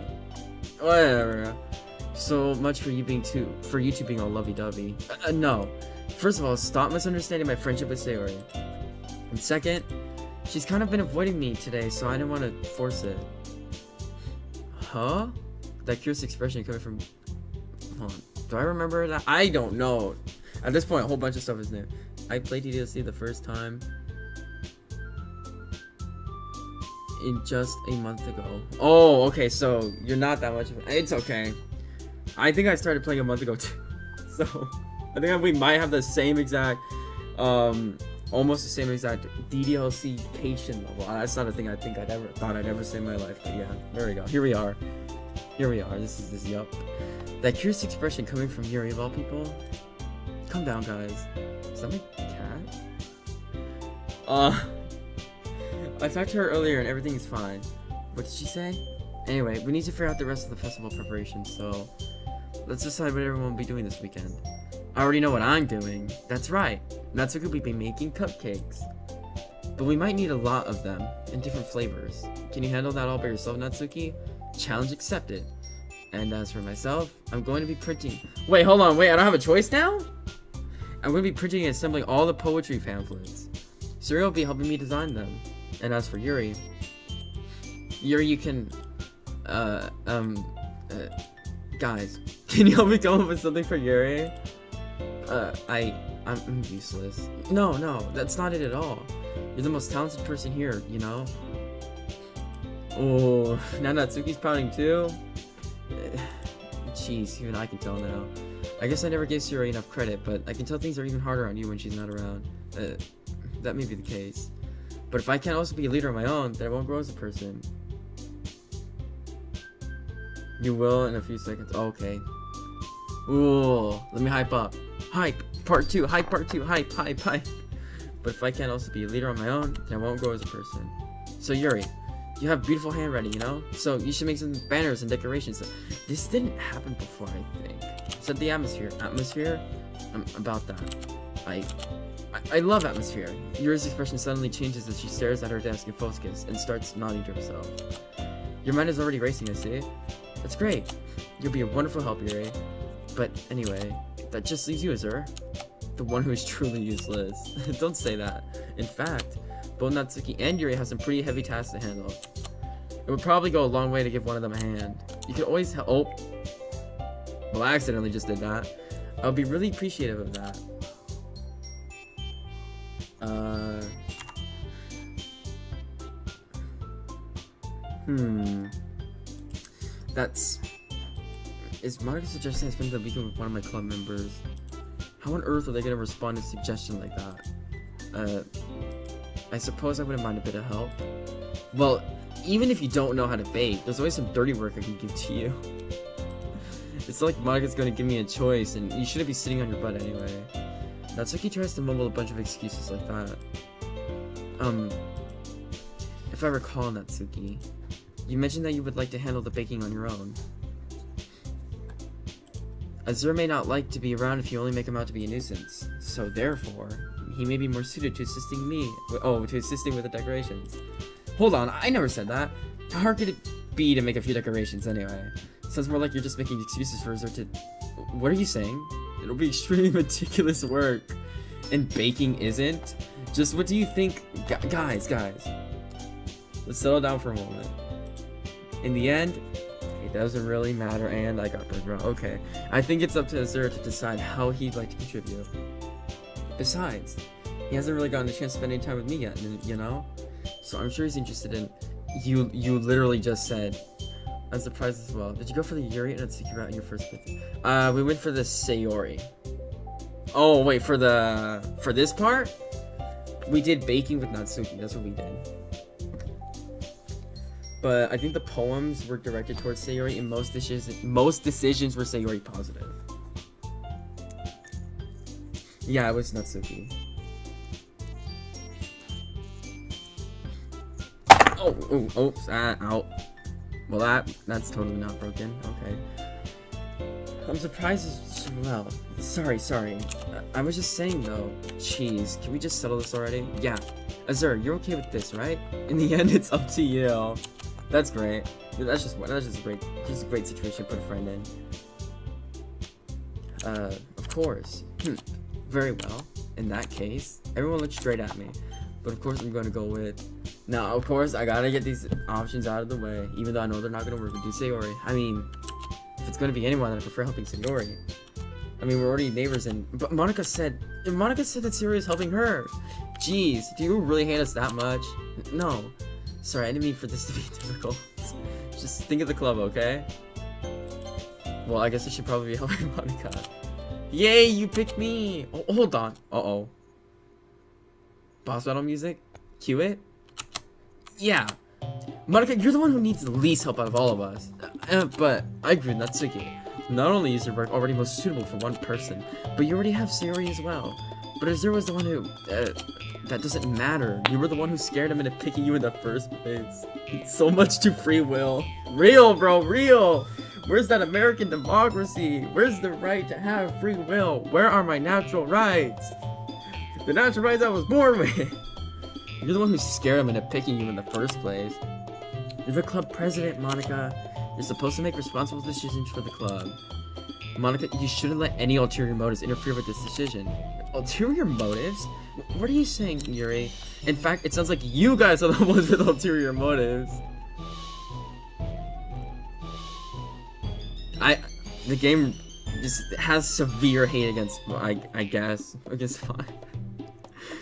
whatever. So much for you two being all lovey-dovey. No. First of all, stop misunderstanding my friendship with Sayori. And second, she's kind of been avoiding me today, so I didn't want to force it. Huh? That curious expression coming from... Hold on. Do I remember that? I don't know. At this point, a whole bunch of stuff is new. I played ddlc the first time in just a month ago. Oh, okay, so you're not that much of a... It's okay. I think I started playing a month ago too. So... I think we might have the same exact, almost the same exact ddlc-cation level. That's not a thing I think I'd ever say in my life, but yeah, there we go. Here we are. Yup. That curious expression coming from Yuri of all people. Calm down, guys. Is that my cat? I talked to her earlier and everything is fine. What did she say? Anyway, we need to figure out the rest of the festival preparations, so let's decide what everyone will be doing this weekend. I already know what I'm doing. That's right. Natsuki will be making cupcakes. But we might need a lot of them, in different flavors. Can you handle that all by yourself, Natsuki? Challenge accepted. And as for myself, I'm going to be printing... Wait, hold on, wait, I don't have a choice now? I'm going to be printing and assembling all the poetry pamphlets. Suri will be helping me design them. And as for Yuri, you can... guys, can you help me come up with something for Yuri? I'm useless. No, that's not it at all. You're the most talented person here, you know? Oh, now Natsuki's pouting too? Jeez, even I can tell now. I guess I never gave Suri enough credit, but I can tell things are even harder on you when she's not around. That may be the case. But if I can't also be a leader on my own, then I won't grow as a person. You will in a few seconds. Oh, okay. Ooh, let me hype up. Hype! Part 2, hype part 2, hype. But if I can't also be a leader on my own, then I won't grow as a person. So Yuri, you have beautiful handwriting, you know? So you should make some banners and decorations. This didn't happen before, I think. Set the atmosphere. Atmosphere? I'm about that. I love atmosphere. Yuri's expression suddenly changes as she stares at her desk in focus and starts nodding to herself. Your mind is already racing, I see. That's great. You'll be a wonderful help, Yuri. But anyway, that just leaves you, Azur. The one who is truly useless. Don't say that. In fact, both Natsuki and Yuri have some pretty heavy tasks to handle. It would probably go a long way to give one of them a hand. You could always help. Oh. Well, I accidentally just did that. I would be really appreciative of that. Is Monica suggesting I spend the weekend with one of my club members? How on earth are they gonna respond to a suggestion like that? I suppose I wouldn't mind a bit of help. Well, even if you don't know how to bake, there's always some dirty work I can give to you. It's like Monica's gonna give me a choice, and you shouldn't be sitting on your butt anyway. Natsuki tries to mumble a bunch of excuses like that. If I recall, Natsuki, you mentioned that you would like to handle the baking on your own. Azur may not like to be around if you only make him out to be a nuisance, so therefore, he may be more suited to assisting with the decorations. Hold on, I never said that. How hard could it be to make a few decorations anyway? Sounds more like you're just making excuses for Azur to... What are you saying? It'll be extremely meticulous work. And baking isn't? Just what do you think? Guys. Let's settle down for a moment. In the end, it doesn't really matter, and I got burned wrong. Okay. I think it's up to Azur to decide how he'd like to contribute. Besides, he hasn't really gotten a chance to spend any time with me yet, you know? So I'm sure he's interested in... You literally just said... I'm surprised as well. Did you go for the Yuri and Natsuki route in your first visit? We went for the Sayori. Oh, wait, for this part? We did baking with Natsuki. That's what we did. But I think the poems were directed towards Sayori, and most decisions were Sayori positive. Yeah, it was Natsuki. Oops, out. Well, that's totally not broken. Okay. I'm surprised as well. Sorry. I was just saying though. Jeez, can we just settle this already? Yeah. Azur, you're okay with this, right? In the end, it's up to you. That's great. That's just a great situation to put a friend in. Of course. Very well. In that case, everyone looks straight at me. But of course I'm going to go with... Now, of course, I gotta get these options out of the way, even though I know they're not gonna work with Sayori. I mean, if it's gonna be anyone, then I prefer helping Sayori. I mean, we're already neighbors, but Monica said that Sayori is helping her. Jeez, do you really hate us that much? No. Sorry, I didn't mean for this to be difficult. Just think of the club, okay? Well, I guess I should probably be helping Monica. Yay, you picked me! Oh, hold on. Uh-oh. Boss battle music? Cue it? Yeah. Monica, you're the one who needs the least help out of all of us. But I agree with Natsuki. Not only is your work already most suitable for one person, but you already have Sayori as well. But Azure was the one who... that doesn't matter. You were the one who scared him into picking you in the first place. So much to free will. Real, bro, real! Where's that American democracy? Where's the right to have free will? Where are my natural rights? The natural rights I was born with! You're the one who scared him into picking you in the first place. You're the club president, Monica. You're supposed to make responsible decisions for the club. Monica, you shouldn't let any ulterior motives interfere with this decision. Ulterior motives? What are you saying, Yuri? In fact, it sounds like you guys are the ones with ulterior motives. The game just has severe hate against, I guess, against fine.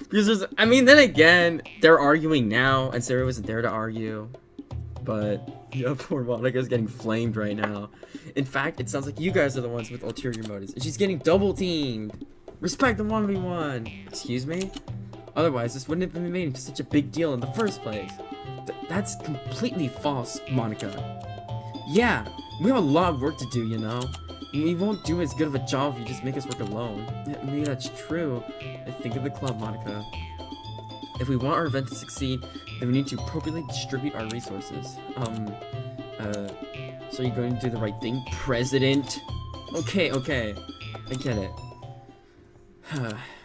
Because there's, I mean, then again, they're arguing now, and Sarah wasn't there to argue. But, yeah, poor Monica's getting flamed right now. In fact, it sounds like you guys are the ones with ulterior motives, and she's getting double teamed. Respect the 1v1. Excuse me? Otherwise, this wouldn't have been made into such a big deal in the first place. That's completely false, Monica. Yeah, we have a lot of work to do, you know? We won't do as good of a job if you just make us work alone. Yeah, maybe that's true. Think of the club, Monica. If we want our event to succeed, then we need to appropriately distribute our resources. So you're going to do the right thing, President? Okay, I get it.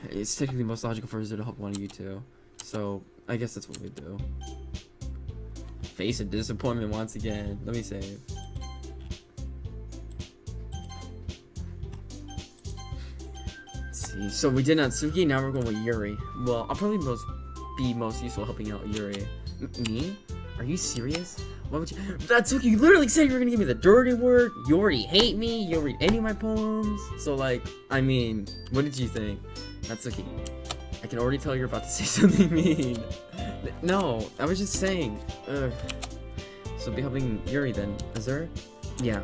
It's technically most logical for us to help one of you two. So, I guess that's what we do. Face of disappointment once again. Let me save. Let's see. So we did Natsuki, now we're going with Yuri. Well, I'll probably be most useful helping out Yuri. Me? Are you serious? Why would you? Natsuki, you literally said you were gonna give me the dirty work. You already hate me. You don't read any of my poems. So like, I mean, what did you think? Natsuki, I can already tell you're about to say something mean. No, I was just saying. Ugh. So be helping Yuri then, Azure? Yeah,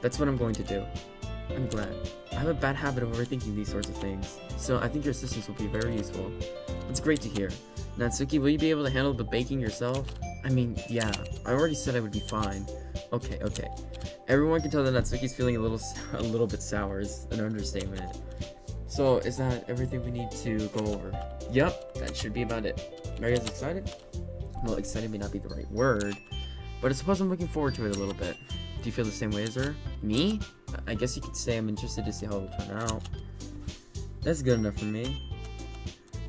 that's what I'm going to do. I'm glad. I have a bad habit of overthinking these sorts of things, so I think your assistance will be very useful. It's great to hear. Natsuki, will you be able to handle the baking yourself? I mean, yeah, I already said I would be fine. Okay. Everyone can tell that Natsuki's feeling a little bit sour is an understatement. So, is that everything we need to go over? Yep, that should be about it. Are you guys excited? Well, excited may not be the right word, but I suppose I'm looking forward to it a little bit. Do you feel the same way as her? Me? I guess you could say I'm interested to see how it'll turn out. That's good enough for me.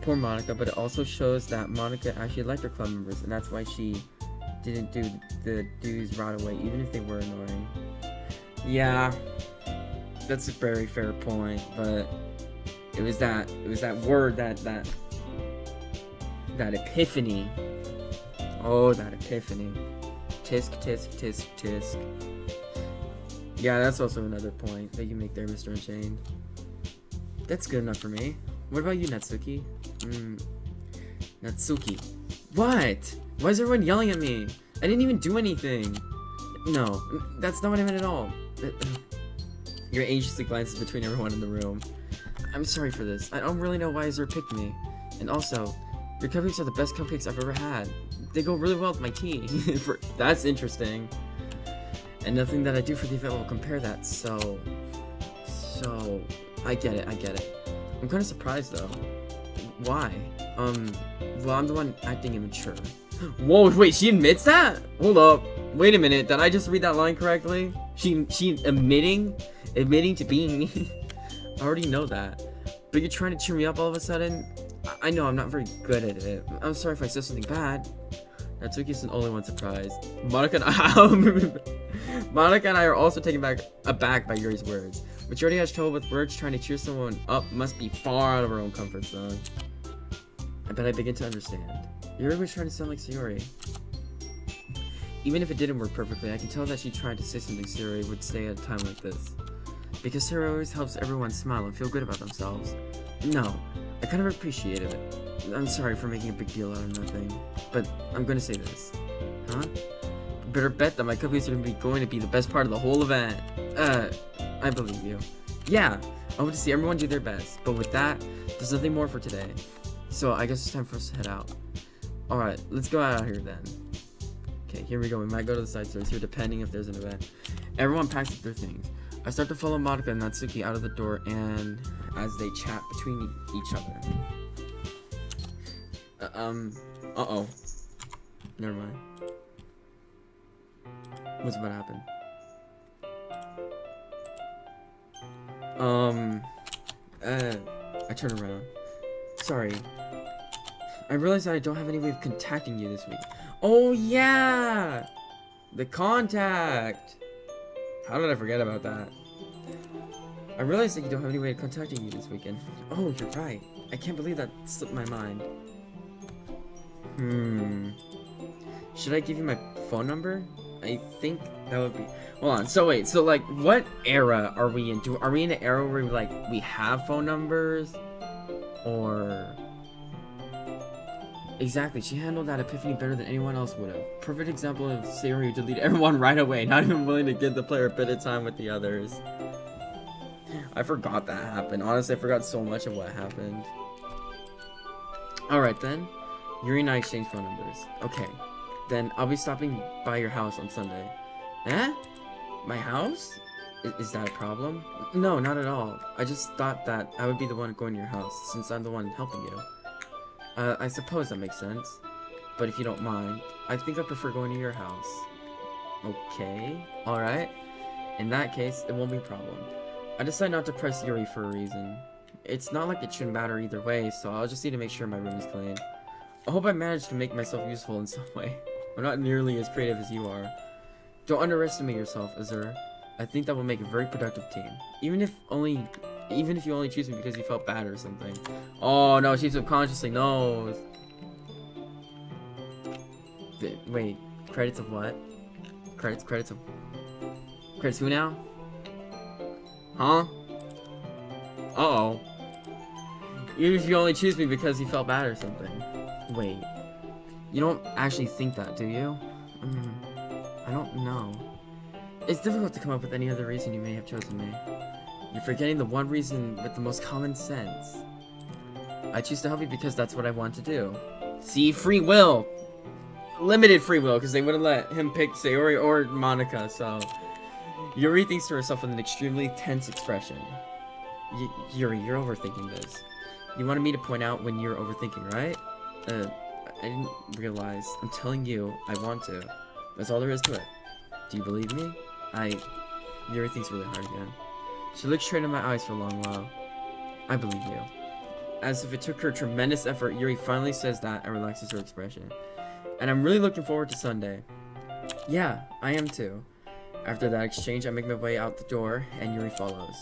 Poor Monica, but it also shows that Monica actually liked her club members, and that's why she didn't do the dues right away, even if they were annoying. Yeah, that's a very fair point, but it was that word, that epiphany. Oh, that epiphany. Tisk. Yeah, that's also another point that you make there, Mr. Unchained. That's good enough for me. What about you, Natsuki? Natsuki. What? Why is everyone yelling at me? I didn't even do anything. No, that's not what I meant at all. Your anxiously glances between everyone in the room. I'm sorry for this. I don't really know why Azure picked me. And also, your cupcakes are the best cupcakes I've ever had. They go really well with my tea. That's interesting. And nothing that I do for the event will compare that, so... I get it. I'm kind of surprised, though. Why? Well, I'm the one acting immature. Whoa, wait, she admits that? Hold up. Wait a minute, did I just read that line correctly? She admitting to being me? I already know that. But you're trying to cheer me up all of a sudden? I know I'm not very good at it. I'm sorry if I said something bad. Natsuki's the only one surprised. Monica and I are also taken aback by Yuri's words. But Yuri has trouble with words. Trying to cheer someone up must be far out of her own comfort zone. I bet I begin to understand. Yuri was trying to sound like Sayori. Even if it didn't work perfectly, I can tell that she tried to say something Sayori would say at a time like this. Because Sayori always helps everyone smile and feel good about themselves. No, I kind of appreciated it. I'm sorry for making a big deal out of nothing, but I'm gonna say this. Huh? Better bet that my cupcakes are going to be the best part of the whole event. I believe you. Yeah, I want to see everyone do their best. But with that, there's nothing more for today. So I guess it's time for us to head out. Alright, let's go out here then. Okay, here we go. We might go to the side stores here depending if there's an event. Everyone packs up their things. I start to follow Monica and Natsuki out of the door and as they chat between each other. Uh-oh. Never mind. What's about to happen? I turn around. Sorry. I realized that I don't have any way of contacting you this week. Oh, yeah! The contact! How did I forget about that? I realized that you don't have any way of contacting you this weekend. Oh, you're right. I can't believe that slipped my mind. Should I give you my phone number? I think that would be... Hold on. So wait. So like, what era are we in? Are we in an era where like we have phone numbers, or? Exactly. She handled that epiphany better than anyone else would have. Perfect example of Sayori who deleted everyone right away, not even willing to give the player a bit of time with the others. I forgot that happened. Honestly, I forgot so much of what happened. Alright then. Yuri and I exchange phone numbers. Okay. Then I'll be stopping by your house on Sunday. Eh? My house? Is that a problem? No, not at all. I just thought that I would be the one going to your house, since I'm the one helping you. I suppose that makes sense. But if you don't mind, I think I prefer going to your house. Okay. Alright. In that case, it won't be a problem. I decided not to press Yuri for a reason. It's not like it shouldn't matter either way, so I'll just need to make sure my room is clean. I hope I managed to make myself useful in some way. I'm not nearly as creative as you are. Don't underestimate yourself, Azur. I think that will make a very productive team. Even if you only choose me because you felt bad or something. Oh no, she subconsciously knows. Wait, credits of what? Credits who now? Huh? Uh-oh. Even if you only choose me because you felt bad or something. Wait. You don't actually think that, do you? I don't know. It's difficult to come up with any other reason you may have chosen me. You're forgetting the one reason with the most common sense. I choose to help you because that's what I want to do. See, free will! Limited free will, because they wouldn't let him pick Sayori or Monica, so... Yuri thinks to herself with an extremely tense expression. Yuri, you're overthinking this. You wanted me to point out when you're overthinking, right? I didn't realize. I'm telling you, I want to. That's all there is to it. Do you believe me? Yuri thinks really hard again. She looks straight in my eyes for a long while. I believe you. As if it took her tremendous effort, Yuri finally says that and relaxes her expression. And I'm really looking forward to Sunday. Yeah, I am too. After that exchange, I make my way out the door, and Yuri follows.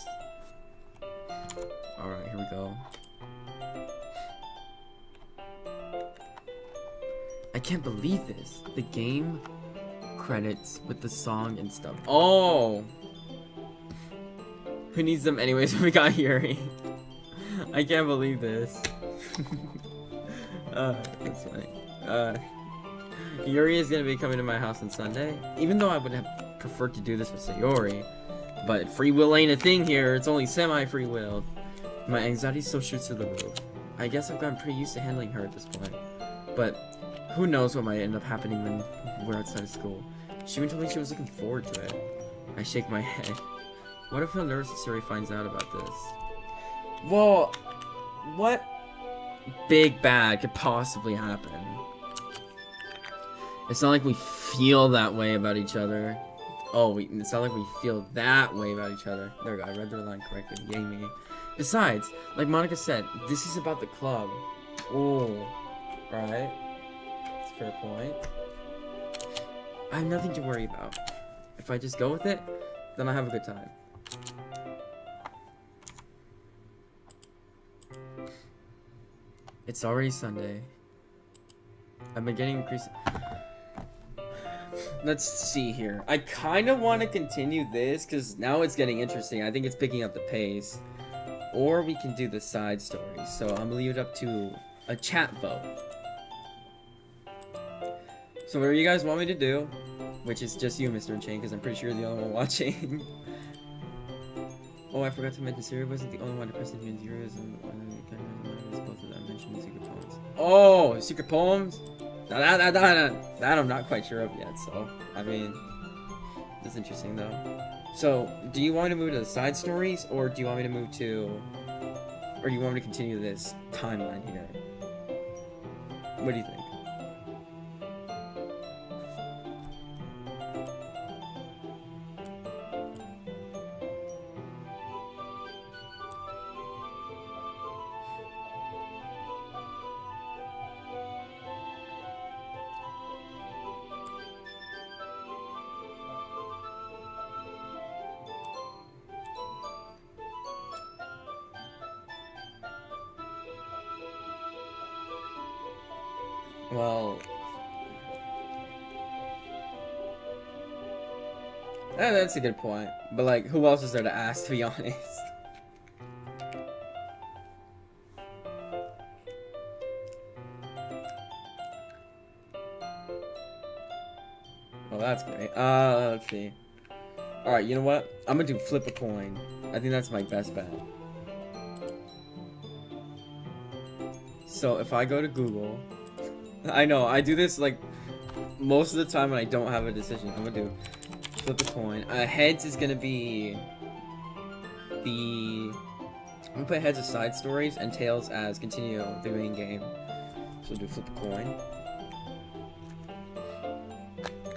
Alright, here we go. I can't believe this. The game credits with the song and stuff. Oh! Who needs them anyways when we got Yuri? I can't believe this. That's funny. Yuri is gonna be coming to my house on Sunday. Even though I would have preferred to do this with Sayori. But free will ain't a thing here. It's only semi-free will. My anxiety still shoots through the roof. I guess I've gotten pretty used to handling her at this point. But who knows what might end up happening when we're outside of school. She even told me she was looking forward to it. I shake my head. What if I feel nervous if Sayori finds out about this? Well, what big bad could possibly happen? It's not like we feel that way about each other. Oh, it's not like we feel that way about each other. There we go, I read the line correctly. Yay me. Besides, like Monica said, this is about the club. Oh, right. That's a fair point. I have nothing to worry about. If I just go with it, then I'll have a good time. It's already Sunday. I've been getting increased. Let's see here. I kind of want to continue this because now it's getting interesting. I think it's picking up the pace. Or we can do the side stories. So I'm gonna leave it up to a chat vote. So whatever you guys want me to do, which is just you, Mr. Chain, because I'm pretty sure you're the only one watching. Oh, I forgot to mention Siri wasn't the only one to person humans. Yuri was both of them mentioned secret poems. Oh, secret poems? That I'm not quite sure of yet, so I mean, that's interesting though. So, do you want me to move to the side stories, or do you want me to move to, or do you want me to continue this timeline here? What do you think? Well, that's a good point. But like, who else is there to ask, to be honest? Well, that's great. Let's see. Alright, you know what? I'm gonna do flip a coin. I think that's my best bet. So, if I go to Google... I know, I do this, like, most of the time when I don't have a decision. I'm gonna do flip a coin. Heads is gonna be the... I'm gonna put heads as side stories and tails as continue the main game. So we'll do flip a coin.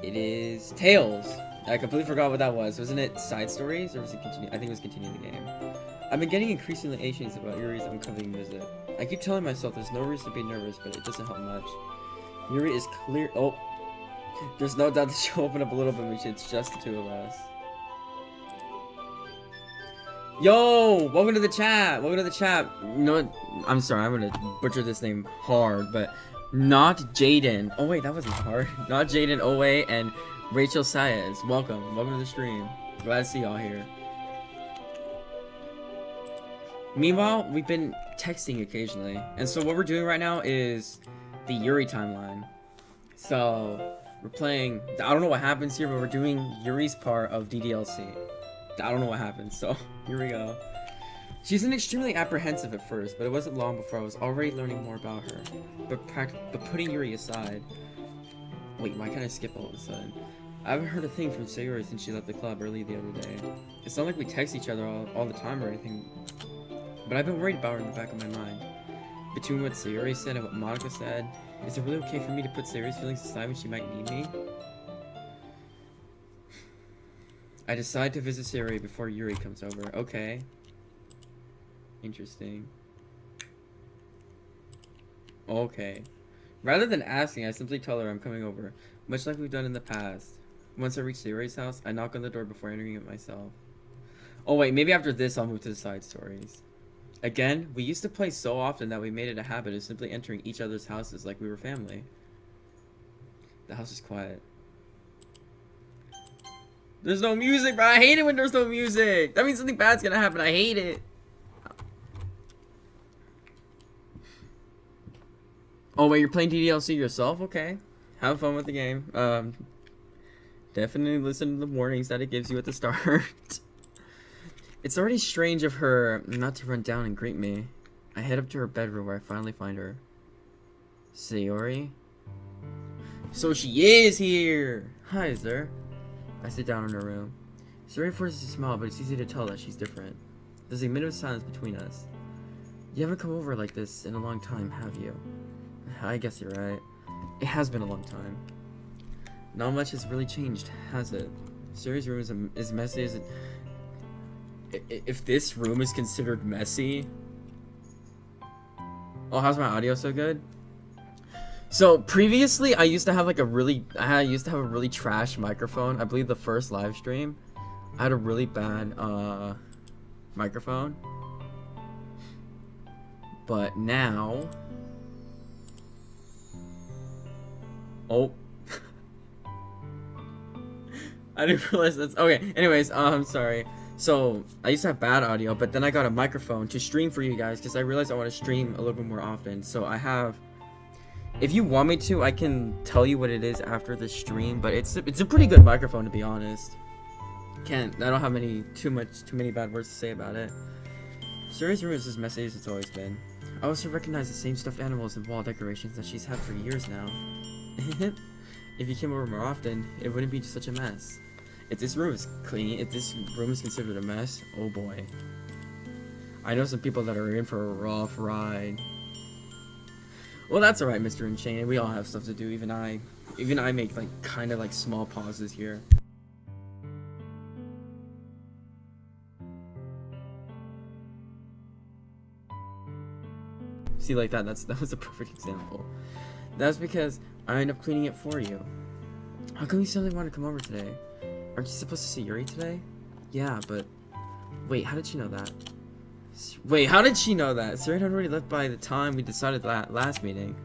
It is tails. I completely forgot what that was. Wasn't it side stories or was it continue? I think it was continue the game. I've been getting increasingly anxious about Yuri's upcoming visit. I keep telling myself there's no reason to be nervous, but it doesn't help much. Yuri is clear. Oh, there's no doubt that she'll open up a little bit when it's just the two of us. Yo, welcome to the chat. Welcome to the chat. You know what? I'm sorry, I'm gonna butcher this name hard, but not Jaden. Oh wait, that wasn't hard. Not Jaden Owe and Rachel Saez. Welcome. Welcome to the stream. Glad to see y'all here. Meanwhile, we've been texting occasionally. And so what we're doing right now is the Yuri timeline. So we're playing, I don't know what happens here, but we're doing Yuri's part of ddlc. I don't know what happens, so here we go. She's been extremely apprehensive at first, but it wasn't long before I was already learning more about her. But putting Yuri aside... Wait, why can't I skip all of a sudden? I haven't heard a thing from Sayori since she left the club early the other day. It's not like we text each other all the time or anything, but I've been worried about her in the back of my mind. Between what Sayori said and what Monica said, is it really okay for me to put Sayori's feelings aside when she might need me? I decide to visit Sayori before Yuri comes over. Okay. Interesting. Okay. Rather than asking, I simply tell her I'm coming over, much like we've done in the past. Once I reach Sayori's house, I knock on the door before entering it myself. Oh wait, maybe after this I'll move to the side stories. Again, we used to play so often that we made it a habit of simply entering each other's houses like we were family. The house is quiet. There's no music, bro. I hate it when there's no music. That means something bad's gonna happen. I hate it. Oh wait, you're playing ddlc yourself? Okay. Have fun with the game. Definitely listen to the warnings that it gives you at the start. It's already strange of her not to run down and greet me. I head up to her bedroom where I finally find her. Sayori? So she is here! Hi, sir. I sit down in her room. Sayori forces a smile, but it's easy to tell that she's different. There's a minute of silence between us. You haven't come over like this in a long time, have you? I guess you're right. It has been a long time. Not much has really changed, has it? Sayori's room is as messy as it... If this room is considered messy... Oh, how's my audio so good? So, previously, I used to have like a really... I used to have a really trash microphone. I believe the first live stream, I had a really bad, microphone. But now... Oh. I didn't realize that's... Okay, anyways, I'm sorry. So, I used to have bad audio, but then I got a microphone to stream for you guys, because I realized I want to stream a little bit more often. So, I have... If you want me to, I can tell you what it is after the stream, but it's a pretty good microphone, to be honest. I don't have too many bad words to say about it. Suri's room is as messy as it's always been. I also recognize the same stuffed animals and wall decorations that she's had for years now. If you came over more often, it wouldn't be such a mess. If this room is clean, if this room is considered a mess, oh boy. I know some people that are in for a rough ride. Well, that's alright, Mr. Unchained. We all have stuff to do. Even I make like kind of like small pauses here. See, like that was a perfect example. That's because I end up cleaning it for you. How come you suddenly want to come over today? Aren't you supposed to see Yuri today? Yeah, but wait, how did she know that? Wait, how did she know that? Suri had already left by the time we decided that last meeting.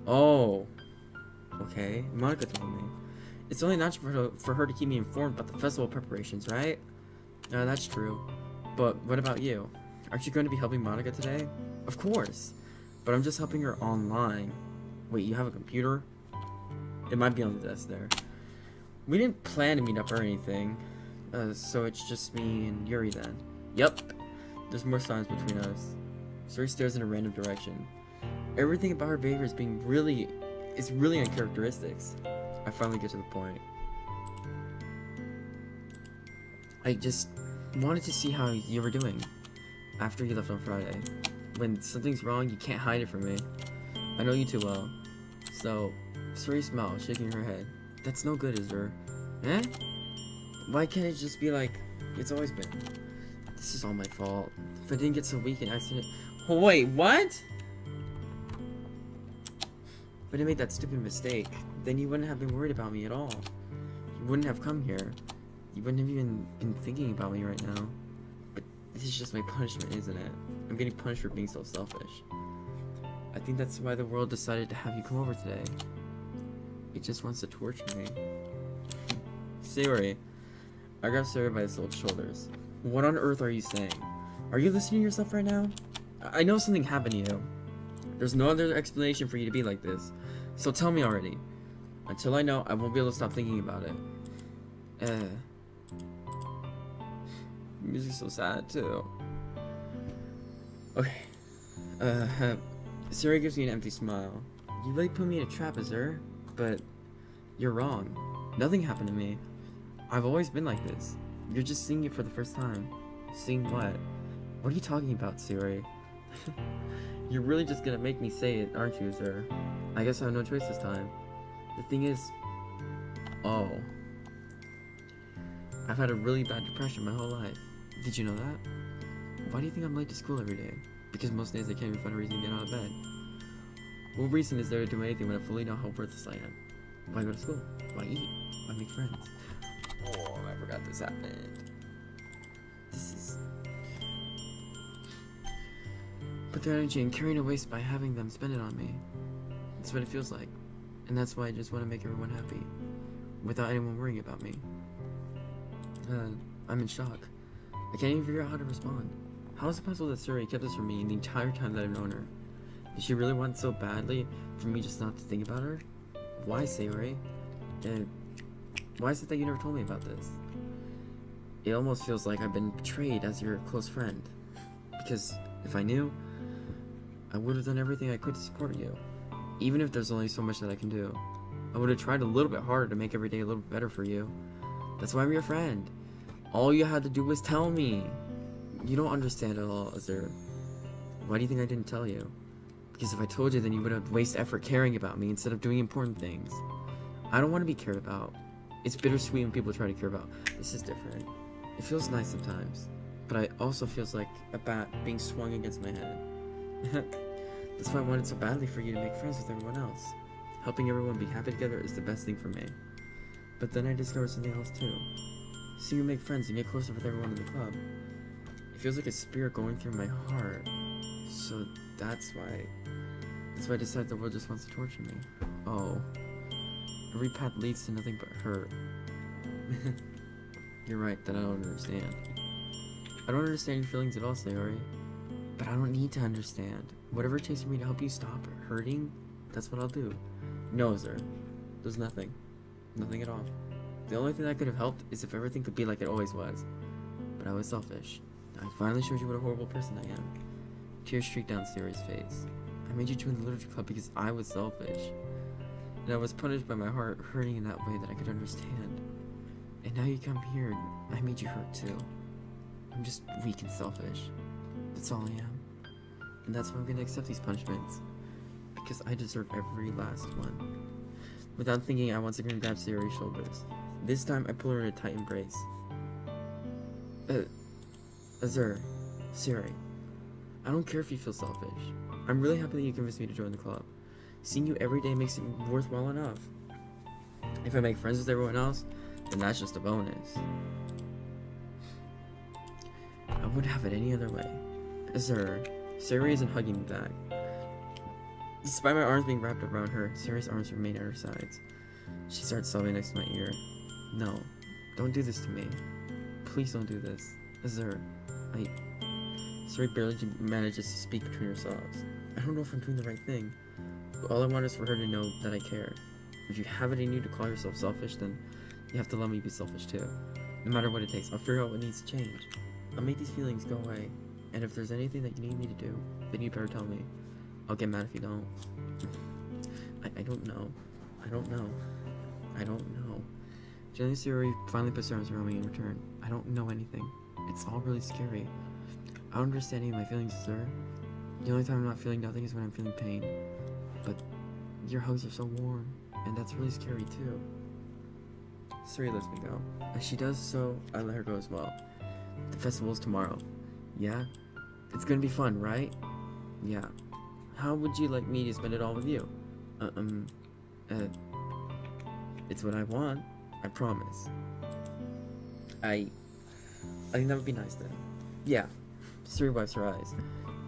Oh. Okay, Monica told me. It's only natural for her to keep me informed about the festival preparations, right? That's true. But what about you? Aren't you going to be helping Monica today? Of course. But I'm just helping her online. Wait, you have a computer? It might be on the desk there. We didn't plan to meet up or anything. So it's just me and Yuri then. Yep. There's more signs between us. Suri stares in a random direction. Everything about her behavior is really uncharacteristics. I finally get to the point. I just wanted to see how you were doing after you left on Friday. When something's wrong, you can't hide it from me. I know you too well. So, Suri smiled, shaking her head. That's no good, is there? Eh? Why can't it just be like it's always been? This is all my fault. If I didn't get so weak and accident. Oh, wait, what? If I didn't make that stupid mistake, then you wouldn't have been worried about me at all. You wouldn't have come here. You wouldn't have even been thinking about me right now. But this is just my punishment, isn't it? I'm getting punished for being so selfish. I think that's why the world decided to have you come over today. It just wants to torture me. Yuri. I grabbed Sarah by his little shoulders. What on earth are you saying? Are you listening to yourself right now? I know something happened to you. There's no other explanation for you to be like this. So tell me already. Until I know, I won't be able to stop thinking about it. Music's so sad too. Okay. Sarah gives me an empty smile. You really put me in a trap, Azur. But you're wrong. Nothing happened to me. I've always been like this. You're just seeing it for the first time. Seeing what? What are you talking about, Yuri? You're really just gonna make me say it, aren't you, sir? I guess I have no choice this time. The thing is... Oh. I've had a really bad depression my whole life. Did you know that? Why do you think I'm late to school every day? Because most days I can't even find a reason to get out of bed. What reason is there to do anything when I fully know how worthless I am? Why go to school? Why eat? Why make friends? Oh, I forgot this happened. This is... Put their energy and carrying a waste by having them spend it on me. That's what it feels like. And that's why I just want to make everyone happy. Without anyone worrying about me. I'm in shock. I can't even figure out how to respond. How is it possible that Suri kept this from me the entire time that I've known her? Did she really want so badly for me just not to think about her? Why, Sayori? And why is it that you never told me about this? It almost feels like I've been betrayed as your close friend. Because if I knew, I would have done everything I could to support you. Even if there's only so much that I can do. I would have tried a little bit harder to make every day a little bit better for you. That's why I'm your friend. All you had to do was tell me. You don't understand at all, Azur. Why do you think I didn't tell you? Because if I told you, then you would have wasted effort caring about me instead of doing important things. I don't want to be cared about. It's bittersweet when people try to care about. This is different. It feels nice sometimes, but it also feels like a bat being swung against my head. That's why I wanted so badly for you to make friends with everyone else. Helping everyone be happy together is the best thing for me. But then I discovered something else too. Seeing you make friends and get closer with everyone in the club. It feels like a spear going through my heart. So that's why I decided the world just wants to torture me. Oh. Every path leads to nothing but hurt. You're right that I don't understand. I don't understand your feelings at all, Sayori. But I don't need to understand. Whatever it takes for me to help you stop hurting, that's what I'll do. No, sir. There's nothing. Nothing at all. The only thing that could have helped is if everything could be like it always was. But I was selfish. I finally showed you what a horrible person I am. Tears streaked down Siri's face. I made you join the literature club because I was selfish. And I was punished by my heart hurting in that way that I could understand. And now you come here and I made you hurt too. I'm just weak and selfish. That's all I am. And that's why I'm gonna accept these punishments. Because I deserve every last one. Without thinking, I once again grabbed Siri's shoulders. This time, I pull her in a tight embrace. Azur, Siri, I don't care if you feel selfish. I'm really happy that you convinced me to join the club. Seeing you every day makes it worthwhile enough. If I make friends with everyone else, then that's just a bonus. I wouldn't have it any other way. Azur, Siri isn't hugging me back. Despite my arms being wrapped around her, Siri's arms remain at her sides. She starts sobbing next to my ear. No, don't do this to me. Please don't do this. Azur, Siri barely manages to speak between her sobs. I don't know if I'm doing the right thing, but all I want is for her to know that I care. If you have it in you to call yourself selfish, then you have to let me be selfish too. No matter what it takes, I'll figure out what needs to change. I'll make these feelings go away, and if there's anything that you need me to do, then you better tell me. I'll get mad if you don't. I don't know. I don't know. I don't know. Gently Siri finally puts her arms around me in return. I don't know anything. It's all really scary. I don't understand any of my feelings, sir. The only time I'm not feeling nothing is when I'm feeling pain. But your hugs are so warm, and that's really scary too. Siri lets me go. As she does so, I let her go as well. The festival is tomorrow. Yeah? It's gonna be fun, right? Yeah. How would you like me to spend it all with you? It's what I want. I promise. I think that would be nice then. Yeah. Siri wipes her eyes.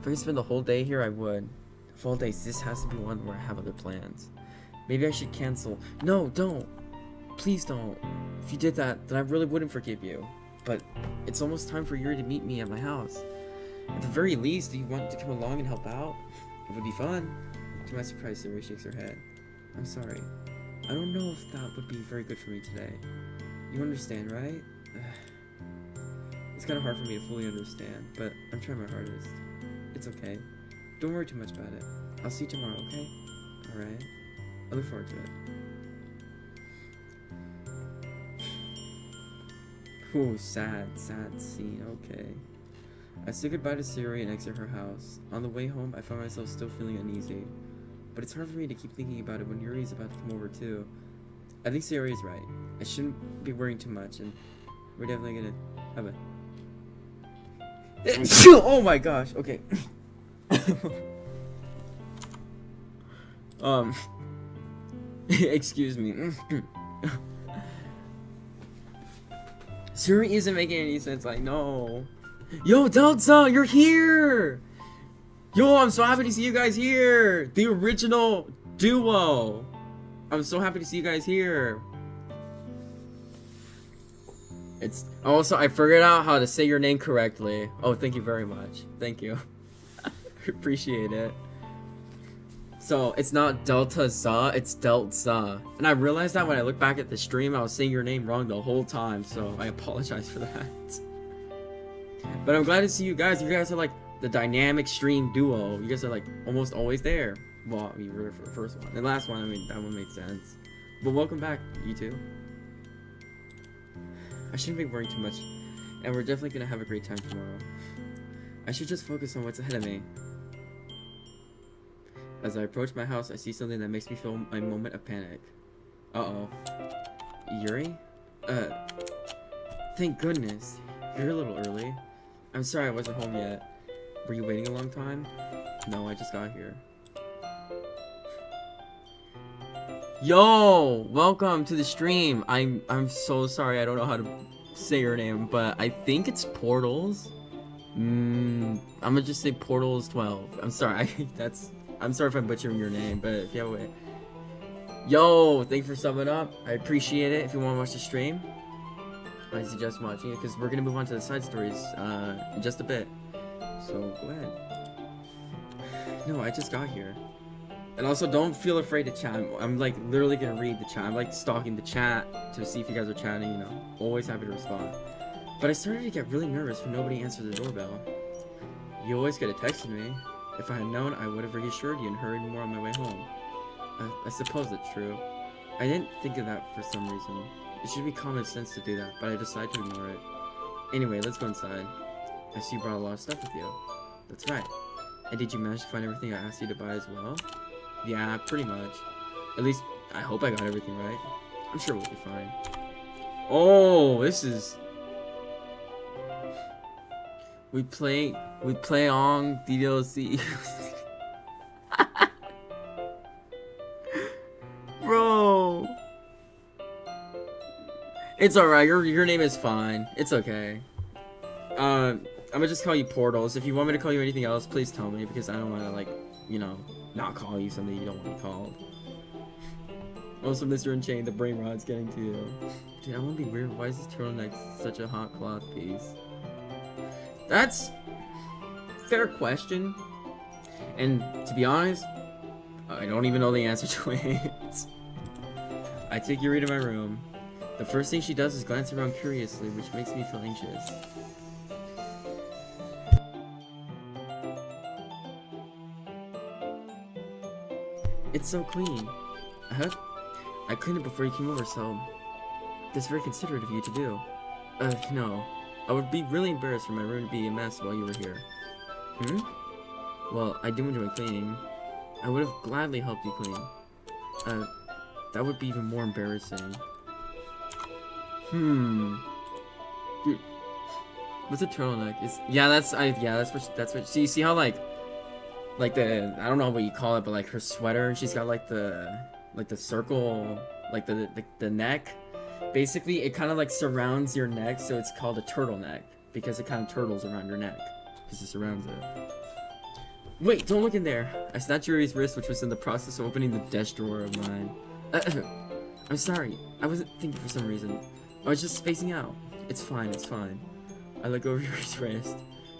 If I could spend the whole day here, I would. Fall days, this has to be one where I have other plans. Maybe I should cancel. No, don't. Please don't. If you did that, then I really wouldn't forgive you. But it's almost time for Yuri to meet me at my house. At the very least, do you want to come along and help out? It would be fun. To my surprise, Siri shakes her head. I'm sorry. I don't know if that would be very good for me today. You understand, right? It's kind of hard for me to fully understand, but I'm trying my hardest. It's okay. Don't worry too much about it. I'll see you tomorrow, okay? Alright? I look forward to it. Ooh, sad scene, okay. I said goodbye to Siri and exit her house. On the way home, I found myself still feeling uneasy. But it's hard for me to keep thinking about it when Yuri is about to come over too. I think Siri is right. I shouldn't be worrying too much, and we're definitely gonna have a... Oh my gosh, okay. Excuse me. Siri isn't making any sense, like, no. Yo, Delta, you're here! Yo, I'm so happy to see you guys here! The original duo! I'm so happy to see you guys here. It's also, I figured out how to say your name correctly. Oh, thank you very much. Thank you. Appreciate it. So, it's not Delta Za, it's Delta. And I realized that when I look back at the stream, I was saying your name wrong the whole time, so I apologize for that. But I'm glad to see you guys. You guys are like the dynamic stream duo. You guys are like almost always there. Well, I mean, for the first one. The last one, I mean, that one made sense. But welcome back, you two. I shouldn't be worrying too much, and we're definitely gonna have a great time tomorrow. I should just focus on what's ahead of me. As I approach my house, I see something that makes me feel a moment of panic. Uh-oh. Yuri? Thank goodness. You're a little early. I'm sorry I wasn't home yet. Were you waiting a long time? No, I just got here. Yo! Welcome to the stream. I'm so sorry, I don't know how to say your name, but I think it's Portals. I'm gonna just say Portals 12. I'm sorry, I'm sorry if I'm butchering your name, but if you have a way. Yo, thanks for subbing up. I appreciate it. If you want to watch the stream, I suggest watching it because we're gonna move on to the side stories in just a bit. So go ahead. No, I just got here. And also, don't feel afraid to chat. I'm like literally gonna read the chat. I'm like stalking the chat to see if you guys are chatting, you know. Always happy to respond. But I started to get really nervous when nobody answered the doorbell. You always could have texted me. If I had known, I would have reassured you and hurried more on my way home. I suppose that's true. I didn't think of that for some reason. It should be common sense to do that, but I decided to ignore it. Anyway, let's go inside. I see you brought a lot of stuff with you. That's right. And did you manage to find everything I asked you to buy as well? Yeah, pretty much. At least, I hope I got everything right. I'm sure we'll be fine. Oh, this is... We play on ddlc. Bro. It's alright, your name is fine. It's okay. I'm gonna just call you Portals. If you want me to call you anything else, please tell me, because I don't wanna, like, you know, not call you something you don't want to be called. Also, Mr. Unchained, the brain rot's getting to you. Dude, I wanna be weird. Why is this turtleneck such a hot cloth piece? That's a fair question. And to be honest, I don't even know the answer to it. I take Yuri to my room. The first thing she does is glance around curiously, which makes me feel anxious. It's so clean. I cleaned it before you came over, so that's very considerate of you to do. No. I would be really embarrassed for my room to be a mess while you were here. Well, I do enjoy cleaning. I would have gladly helped you clean. That would be even more embarrassing. Dude, what's a turtleneck? That's what. See how like the, I don't know what you call it, but like her sweater, and she's got like the circle, like the neck. Basically, it kind of like surrounds your neck, so it's called a turtleneck because it kind of turtles around your neck because it surrounds it. Wait, don't look in there. I snatched Yuri's wrist, which was in the process of opening the desk drawer of mine. I'm sorry. I wasn't thinking for some reason. I was just spacing out. It's fine, it's fine. I look over Yuri's wrist.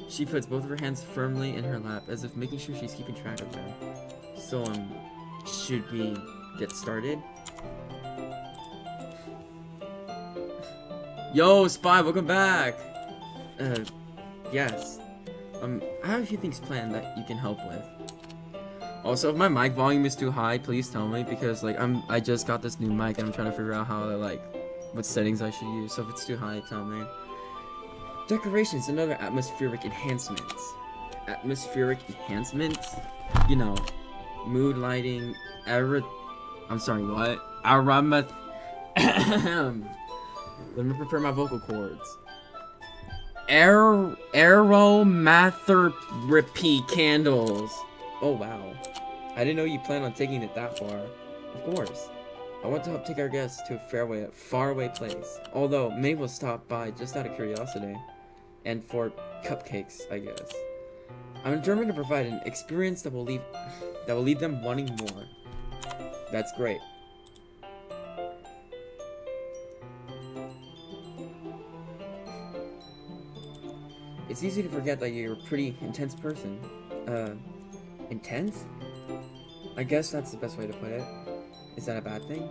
She puts both of her hands firmly in her lap, as if making sure she's keeping track of them. So, should we get started? Yo, Spy, welcome back! Yes. I have a few things planned that you can help with. Also, if my mic volume is too high, please tell me, because, like, I just got this new mic, and I'm trying to figure out how to, like, what settings I should use, so if it's too high, tell me. Decorations and other atmospheric enhancements. Atmospheric enhancements? You know, mood lighting, I'm sorry, what? Let me prepare my vocal cords. Aromatherapy candles. Oh, wow. I didn't know you planned on taking it that far. Of course. I want to help take our guests to a faraway place. Although, many will stop by just out of curiosity. And for cupcakes, I guess. I'm determined to provide an experience that will leave them wanting more. That's great. It's easy to forget that you're a pretty intense person. Intense? I guess that's the best way to put it. Is that a bad thing?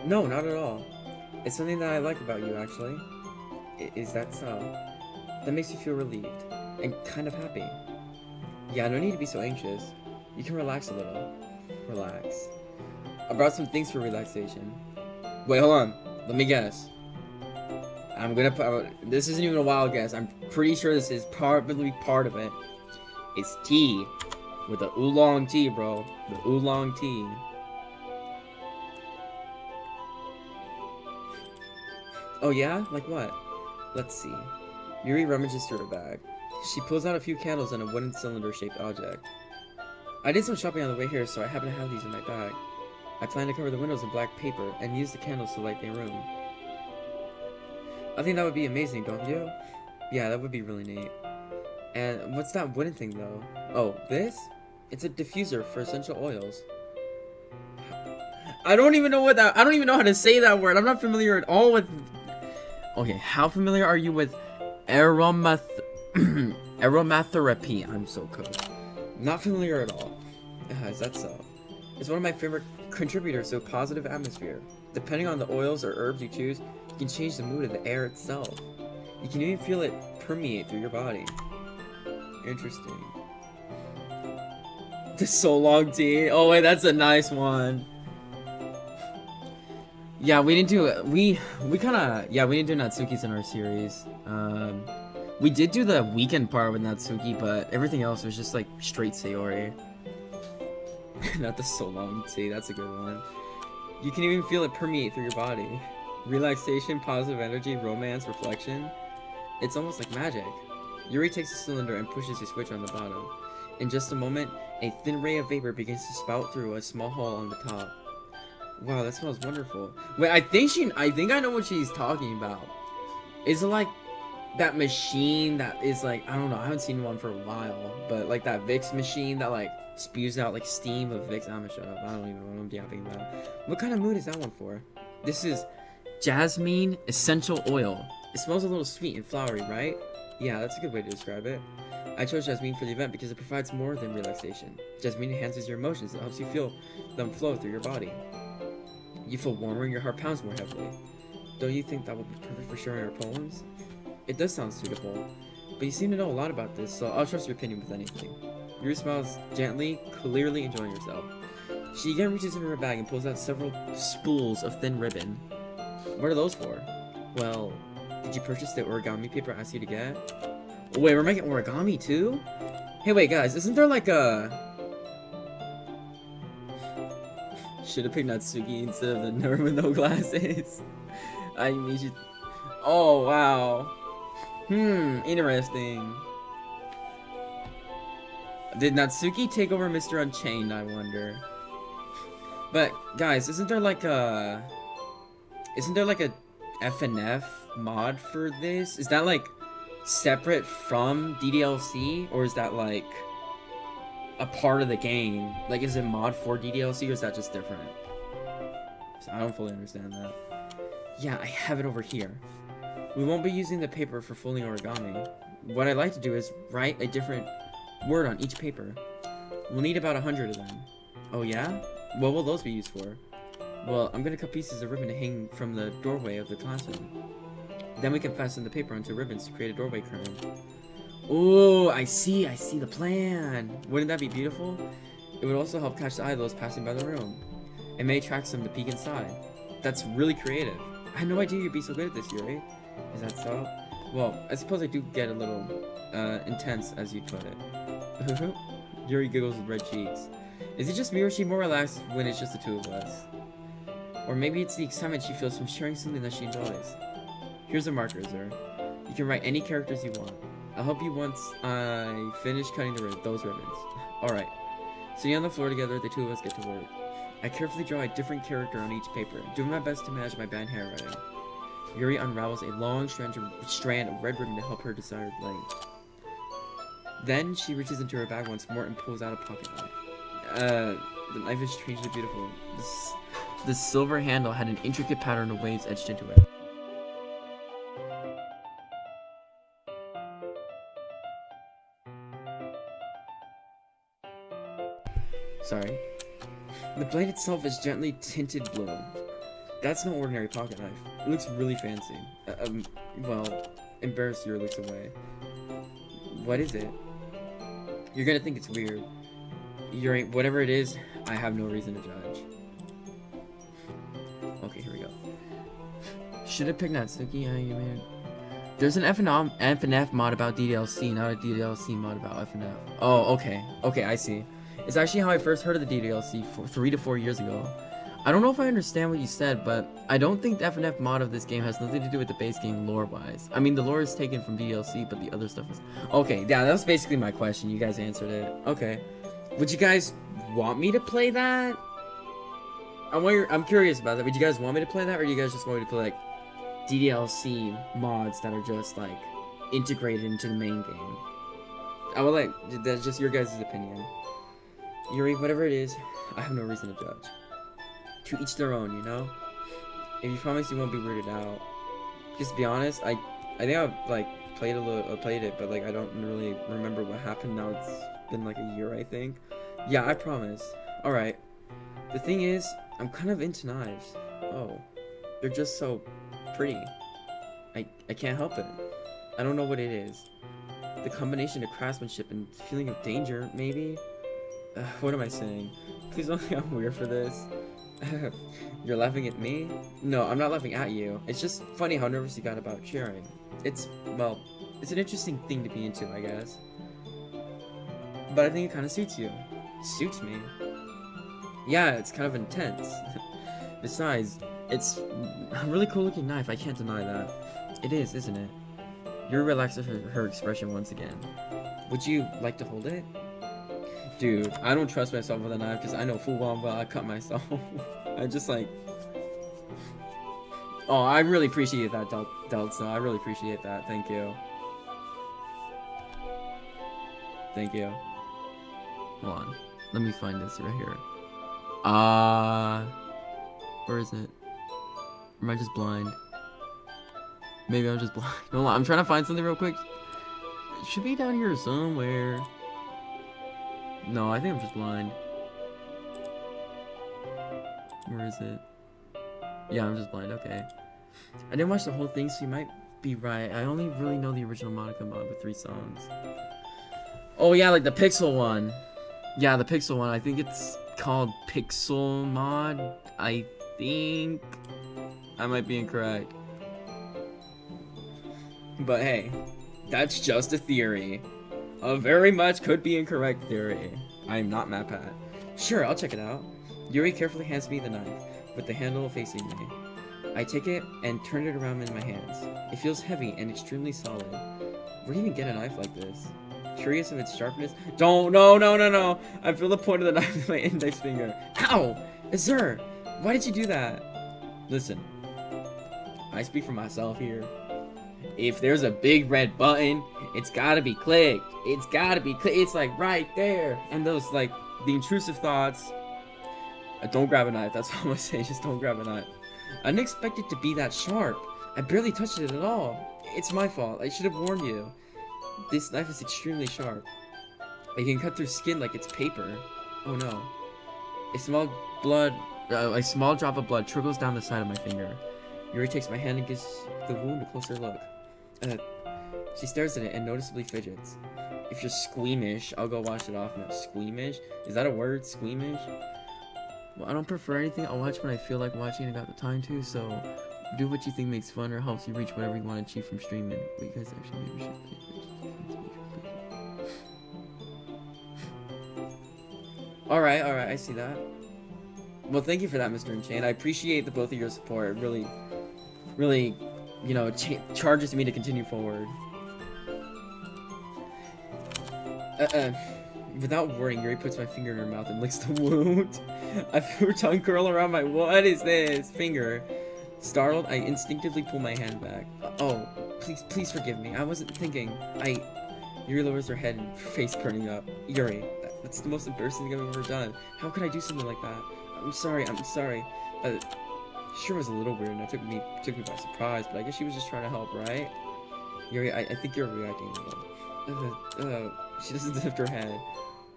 No, not at all. It's something that I like about you, actually. Is that so? That makes you feel relieved. And kind of happy. Yeah, no need to be so anxious. You can relax a little. Relax. I brought some things for relaxation. Wait, hold on. Let me guess. I'm gonna put... This isn't even a wild guess. I'm pretty sure this is probably part of it. It's tea. With the oolong tea, bro. The oolong tea. Oh yeah? Like what? Let's see. Yuri rummages through her bag. She pulls out a few candles and a wooden cylinder-shaped object. I did some shopping on the way here, so I happen to have these in my bag. I plan to cover the windows in black paper and use the candles to light their room. I think that would be amazing, don't you? Yeah, that would be really neat. And what's that wooden thing, though? Oh, this? It's a diffuser for essential oils. I don't even know how to say that word. I'm not familiar at all with... Okay, how familiar are you with aromatherapy? I'm so cold. Not familiar at all. Is that so? It's one of my favorite contributors to a positive atmosphere. Depending on the oils or herbs you choose, you can change the mood of the air itself. You can even feel it permeate through your body. Interesting. The so long tea. Oh wait, that's a nice one. Yeah, we didn't do we didn't do Natsuki's in our series. We did do the weekend part with Natsuki, but everything else was just like straight Sayori. Not the so long tea, that's a good one. You can even feel it permeate through your body. Relaxation, positive energy, romance, reflection. It's almost like magic. Yuri takes the cylinder and pushes a switch on the bottom. In just a moment, a thin ray of vapor begins to spout through a small hole on the top. Wow, that smells wonderful. Wait, I think I know what she's talking about. Is it like that machine that is like, I don't know, I haven't seen one for a while, but like that Vicks machine that like spews out like steam of Vicks. I'm gonna shut up. I don't even know what I'm yapping about. What kind of mood is that one for? This is jasmine essential oil. It smells a little sweet and flowery, right? Yeah, that's a good way to describe it. I chose jasmine for the event because it provides more than relaxation. Jasmine enhances your emotions. It helps you feel them flow through your body. You feel warmer and your heart pounds more heavily. Don't you think that would be perfect for sharing our poems? It does sound suitable, but you seem to know a lot about this, so I'll trust your opinion with anything. Yuri smiles gently, clearly enjoying herself. She again reaches into her bag and pulls out several spools of thin ribbon. What are those for? Well, did you purchase the origami paper I asked you to get? Oh, wait, we're making origami too? Hey, wait, guys, isn't there like a... Should've picked Natsuki instead of the nerd with no glasses. I mean, she... Oh, wow. Interesting. Did Natsuki take over Mr. Unchained, I wonder? But, guys, isn't there like a FNF mod for this? Is that like separate from ddlc, or is that like a part of the game? Like, is it mod for ddlc, or is that just different? So I don't fully understand that. Yeah, I have it over here. We won't be using the paper for folding origami. What I'd like to do is write a different word on each paper. We'll need about 100 of them. Oh yeah? What will those be used for? Well, I'm gonna cut pieces of ribbon to hang from the doorway of the classroom. Then we can fasten the paper onto ribbons to create a doorway curtain. Oh, I see the plan. Wouldn't that be beautiful? It would also help catch the eye of those passing by the room. It may attract them to peek inside. That's really creative. I had no idea you'd be so good at this, Yuri. Is that so? Well, I suppose I do get a little, intense, as you put it. Yuri giggles with red cheeks. Is it just me, or is she more relaxed when it's just the two of us? Or maybe it's the excitement she feels from sharing something that she enjoys. Here's a marker, sir. You can write any characters you want. I'll help you once I finish cutting those ribbons. Alright. Sitting on the floor together, the two of us get to work. I carefully draw a different character on each paper, doing my best to manage my bad handwriting. Yuri unravels a long strand of red ribbon to help her desired length. Then she reaches into her bag once more and pulls out a pocket knife. The knife is strangely beautiful. The silver handle had an intricate pattern of waves etched into it. Sorry. The blade itself is gently tinted blue. That's no ordinary pocket knife. It looks really fancy. Well, embarrassed Yuri looks away. What is it? You're gonna think it's weird. Yuri, whatever it is, I have no reason to judge. Okay, here we go. Should have picked Natsuki. There's an FNF mod about ddlc, not a ddlc mod about FNF. Oh, okay. Okay, I see. It's actually how I first heard of the ddlc 3 to 4 years ago. I don't know if I understand what you said, but I don't think the FNF mod of this game has nothing to do with the base game lore-wise. I mean, the lore is taken from ddlc, but the other stuff is... Okay, yeah, that was basically my question. You guys answered it. Okay. Would you guys want me to play that? I'm curious about that. Would you guys want me to play that, or do you guys just want me to play, like, ddlc mods that are just, like, integrated into the main game? I would like... That's just your guys' opinion. Yuri, whatever it is, I have no reason to judge. To each their own, you know? If you promise you won't be weirded out. Just to be honest, I think I've like played it, but like I don't really remember what happened. Now it's been like a year, I think. Yeah, I promise. Alright. The thing is, I'm kind of into knives. Oh, they're just so pretty. I can't help it. I don't know what it is. The combination of craftsmanship and feeling of danger, maybe? What am I saying? Please don't think I'm weird for this. You're laughing at me? No, I'm not laughing at you. It's just funny how nervous you got about sharing. It's, well, it's an interesting thing to be into, I guess. But I think it kind of suits you. Suits me. Yeah, it's kind of intense. Besides, it's a really cool looking knife, I can't deny that. It is, isn't it? Yuri relaxes her expression once again. Would you like to hold it? Dude, I don't trust myself with a knife because I know full well I cut myself. I just like... Oh, I really appreciate that, ddlc. I really appreciate that. Thank you. Thank you. Hold on. Let me find this right here. Where is it? Or am I just blind? Maybe I'm just blind. Hold on, I'm trying to find something real quick. It should be down here somewhere. No, I think I'm just blind. Where is it? Yeah, I'm just blind. Okay. I didn't watch the whole thing, so you might be right. I only really know the original Monica mod with 3 songs. Oh yeah, like the Pixel one. Yeah, the Pixel one. I think it's called Pixel Mod. I think I might be incorrect. But hey, that's just a theory. A very much could be incorrect theory. I am not MatPat. Sure, I'll check it out. Yuri carefully hands me the knife, with the handle facing me. I take it and turn it around in my hands. It feels heavy and extremely solid. Where do you even get a knife like this? Curious of its sharpness? Don't, no. I feel the point of the knife with my index finger. Ow! Azur! Why did you do that? Listen, I speak for myself here. If there's a big red button, it's gotta be clicked. It's gotta be clicked. It's like right there. And those, like, the intrusive thoughts. Don't grab a knife. That's all I'm gonna say. Just don't grab a knife. I didn't expect it to be that sharp. I barely touched it at all. It's my fault. I should have warned you. This knife is extremely sharp. It can cut through skin like it's paper. Oh no. A small drop of blood trickles down the side of my finger. Yuri takes my hand and gives the wound a closer look. She stares at it and noticeably fidgets. If you're squeamish, I'll go wash it off now. Squeamish? Is that a word? Squeamish? Well, I don't prefer anything. I'll watch when I feel like watching and got the time to, so do what you think makes fun or helps you reach whatever you want to achieve from streaming. Wait, guys, actually, maybe we should play. Alright, I see that. Well, thank you for that, Mr. Enchain. I appreciate the both of your support. It really, you know, charges me to continue forward. Without worrying, Yuri puts my finger in her mouth and licks the wound. I feel her tongue curl around my— what is this? Finger. Startled, I instinctively pull my hand back. Oh, please forgive me. I wasn't thinking. Yuri lowers her head and her face burning up. Yuri, that's the most embarrassing thing I've ever done. How could I do something like that? I'm sorry. Sure was a little weird and it took me by surprise, but I guess she was just trying to help, right? Yuri, I think you're reacting a little. She doesn't lift her head.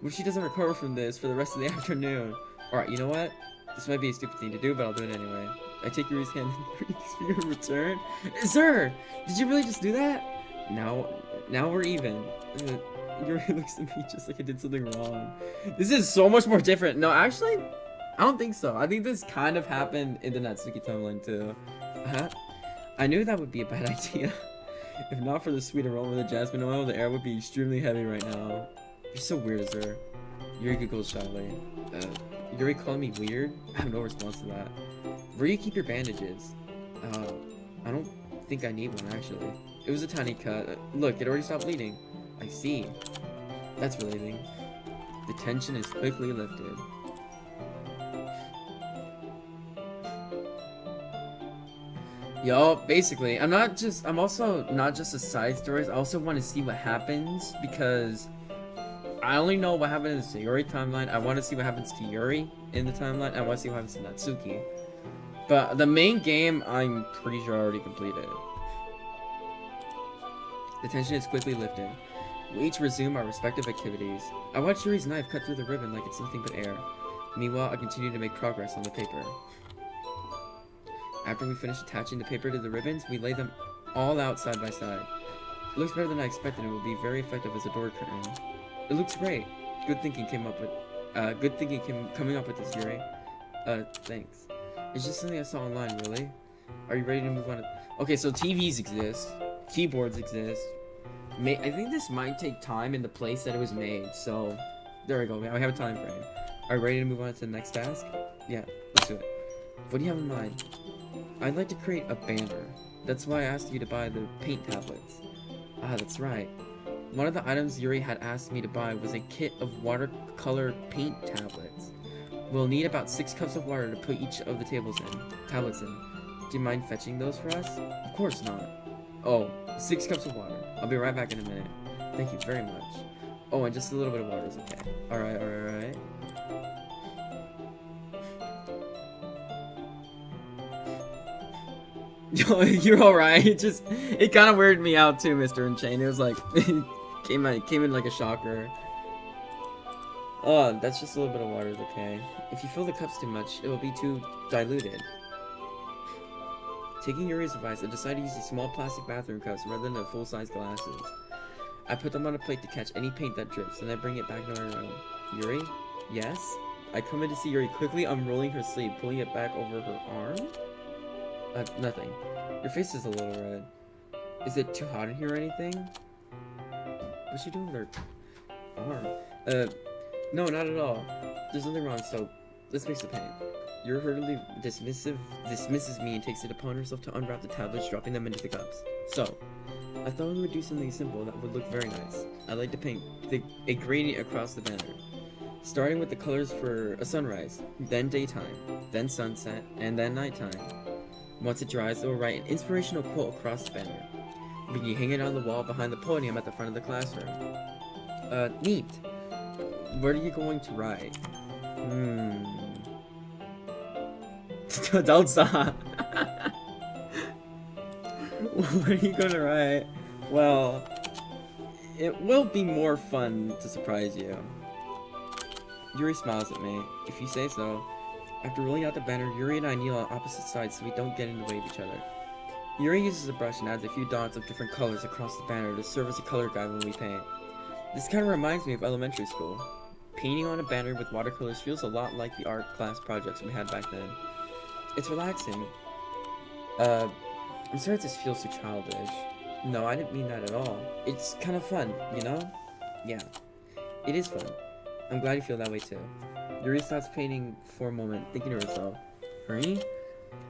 What if she doesn't recover from this for the rest of the afternoon? Alright, you know what? This might be a stupid thing to do, but I'll do it anyway. I take Yuri's hand and Yuri's finger in return. Sir! Did you really just do that? Now we're even. Yuri looks at me just like I did something wrong. This is so much more different. No, actually, I don't think so. I think this kind of happened in the Natsuki timeline too. I knew that would be a bad idea. If not for the sweet aroma of the jasmine oil, the air would be extremely heavy right now. You're so weird, Azur. Yuri giggles shyly. Yuri calling me weird? I have no response to that. Where do you keep your bandages? I don't think I need one, actually. It was a tiny cut. Look, it already stopped bleeding. I see. That's relieving. The tension is quickly lifted. Yo, basically, I'm also not just a side stories. I also want to see what happens because I only know what happens in the Yuri timeline. I want to see what happens to Yuri in the timeline. I want to see what happens to Natsuki. But the main game, I'm pretty sure I already completed. The tension is quickly lifted. We each resume our respective activities. I watch Yuri's knife cut through the ribbon like it's nothing but air. Meanwhile, I continue to make progress on the paper. After we finish attaching the paper to the ribbons, we lay them all out side by side. It looks better than I expected and will be very effective as a door curtain. It looks great. Good thinking coming up with this, Yuri. Thanks. It's just something I saw online, really. Are you ready to move on? Okay, so TVs exist. Keyboards exist. I think this might take time in the place that it was made, so there we go. We have a time frame. Are you ready to move on to the next task? Yeah, let's do it. What do you have in mind? I'd like to create a banner. That's why I asked you to buy the paint tablets. Ah, that's right. One of the items Yuri had asked me to buy was a kit of watercolor paint tablets. We'll need about 6 cups of water to put each of the tablets in. Do you mind fetching those for us? Of course not. Oh, 6 cups of water. I'll be right back in a minute. Thank you very much. Oh, and just a little bit of water is okay. Alright. You're alright. It kind of weirded me out too, Mr. Unchained. It was like, came in like a shocker. Oh, that's just a little bit of water is okay. If you fill the cups too much, it will be too diluted. Taking Yuri's advice, I decided to use these small plastic bathroom cups rather than the full-size glasses. I put them on a plate to catch any paint that drips, and then bring it back to my room. Yuri? Yes? I come in to see Yuri quickly unrolling her sleeve, pulling it back over her arm? Nothing. Your face is a little red. Is it too hot in here or anything? What's she doing with her arm? No, not at all. There's nothing wrong, so let's mix the paint. Yuri hurriedly dismisses me and takes it upon herself to unwrap the tablets, dropping them into the cups. So, I thought we would do something simple that would look very nice. I'd like to paint a gradient across the banner, starting with the colors for a sunrise, then daytime, then sunset, and then nighttime. Once it dries, we'll write an inspirational quote across the banner. We can hang it on the wall behind the podium at the front of the classroom. Neat. What are you going to write? Don't stop. What are you gonna write? Well, it will be more fun to surprise you. Yuri smiles at me. If you say so. After rolling out the banner, Yuri and I kneel on opposite sides so we don't get in the way of each other. Yuri uses a brush and adds a few dots of different colors across the banner to serve as a color guide when we paint. This kind of reminds me of elementary school. Painting on a banner with watercolors feels a lot like the art class projects we had back then. It's relaxing. I'm sorry this feels so childish. No, I didn't mean that at all. It's kind of fun, you know? Yeah, it is fun. I'm glad you feel that way too. Yuri stops painting for a moment, thinking to herself, Ernie?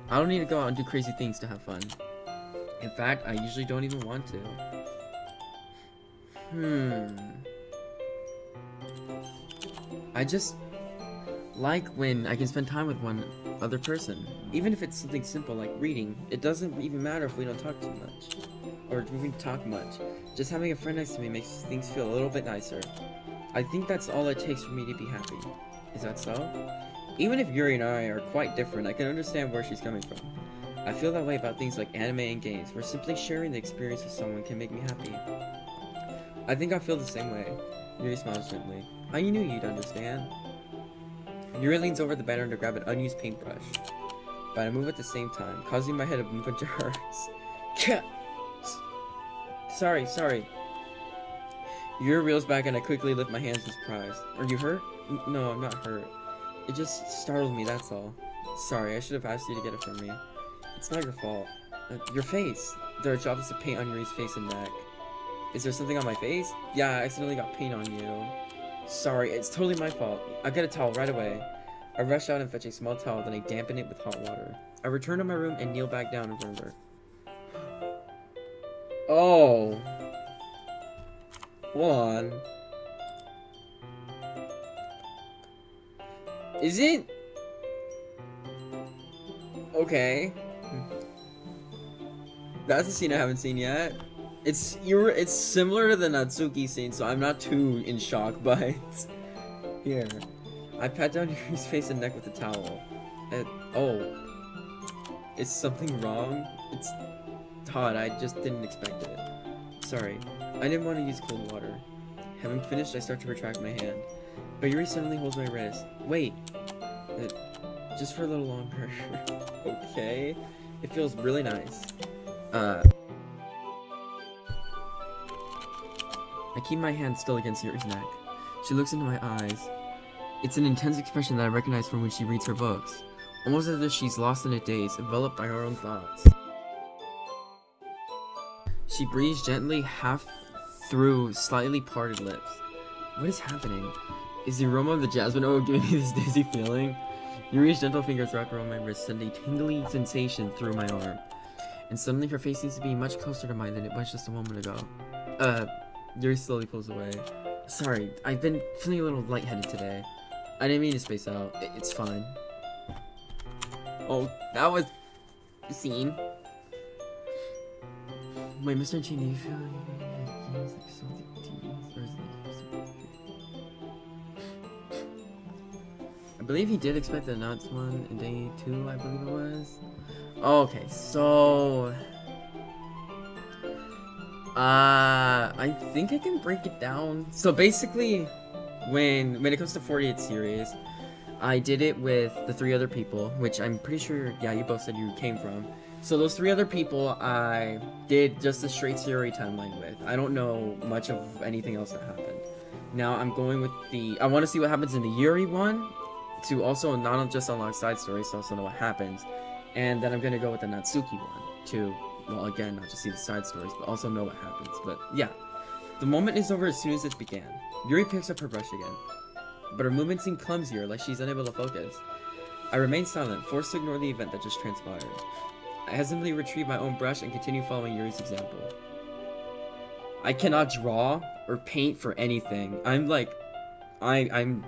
I don't need to go out and do crazy things to have fun. In fact, I usually don't even want to. I just like when I can spend time with one other person. Even if it's something simple like reading, it doesn't even matter if we don't talk too much. Or if we talk much. Just having a friend next to me makes things feel a little bit nicer. I think that's all it takes for me to be happy. Is that so? Even if Yuri and I are quite different, I can understand where she's coming from. I feel that way about things like anime and games, where simply sharing the experience with someone can make me happy. I think I feel the same way. Yuri smiles gently. I knew you'd understand. Yuri leans over the banner to grab an unused paintbrush, but I move at the same time, causing my head to move into hers. Sorry. Yuri reels back and I quickly lift my hands in surprise. Are you hurt? No, I'm not hurt. It just startled me, that's all. Sorry, I should have asked you to get it from me. It's not your fault. Your face. There are drops of paint on Yuri's face and neck. Is there something on my face? Yeah, I accidentally got paint on you. Sorry, it's totally my fault. I'll get a towel right away. I rush out and fetch a small towel, then I dampen it with hot water. I return to my room and kneel back down in front of her. Oh. Hold on. Is it? Okay. That's a scene I haven't seen yet. It's similar to the Natsuki scene, so I'm not too in shock, but here. I pat down Yuri's face and neck with a towel. Is something wrong? It's hot, I just didn't expect it. Sorry, I didn't want to use cold water. Having finished, I start to retract my hand. But Yuri suddenly holds my wrist. Wait. Just for a little longer. Okay. It feels really nice. I keep my hand still against Yuri's neck. She looks into my eyes. It's an intense expression that I recognize from when she reads her books. Almost as if she's lost in a daze, enveloped by her own thoughts. She breathes gently, half through slightly parted lips. What is happening? Is the aroma of the jasmine oil giving me this dizzy feeling? Yuri's gentle fingers wrap around my wrist, send a tingly sensation through my arm. And suddenly her face seems to be much closer to mine than it was just a moment ago. Yuri slowly pulls away. Sorry, I've been feeling a little lightheaded today. I didn't mean to space out. It's fine. Oh, that was the scene. Wait, Mr. G, do you feel like games like something to or is it I believe he did expect the nuts one in day 2, I believe it was. Okay, so I think I can break it down. So basically, when it comes to 48 series, I did it with the 3 other people, which I'm pretty sure, yeah, you both said you came from. So those 3 other people I did just a straight Yuri timeline with. I don't know much of anything else that happened. Now I'm going with I want to see what happens in the Yuri one, to also not just unlock side stories, to also know what happens. And then I'm going to go with the Natsuki one, to, well, again, not just see the side stories, but also know what happens. But yeah, the moment is over as soon as it began. Yuri picks up her brush again, but her movements seem clumsier, like she's unable to focus. I remain silent, forced to ignore the event that just transpired. I hesitantly retrieve my own brush and continue following Yuri's example. I cannot draw or paint for anything. I'm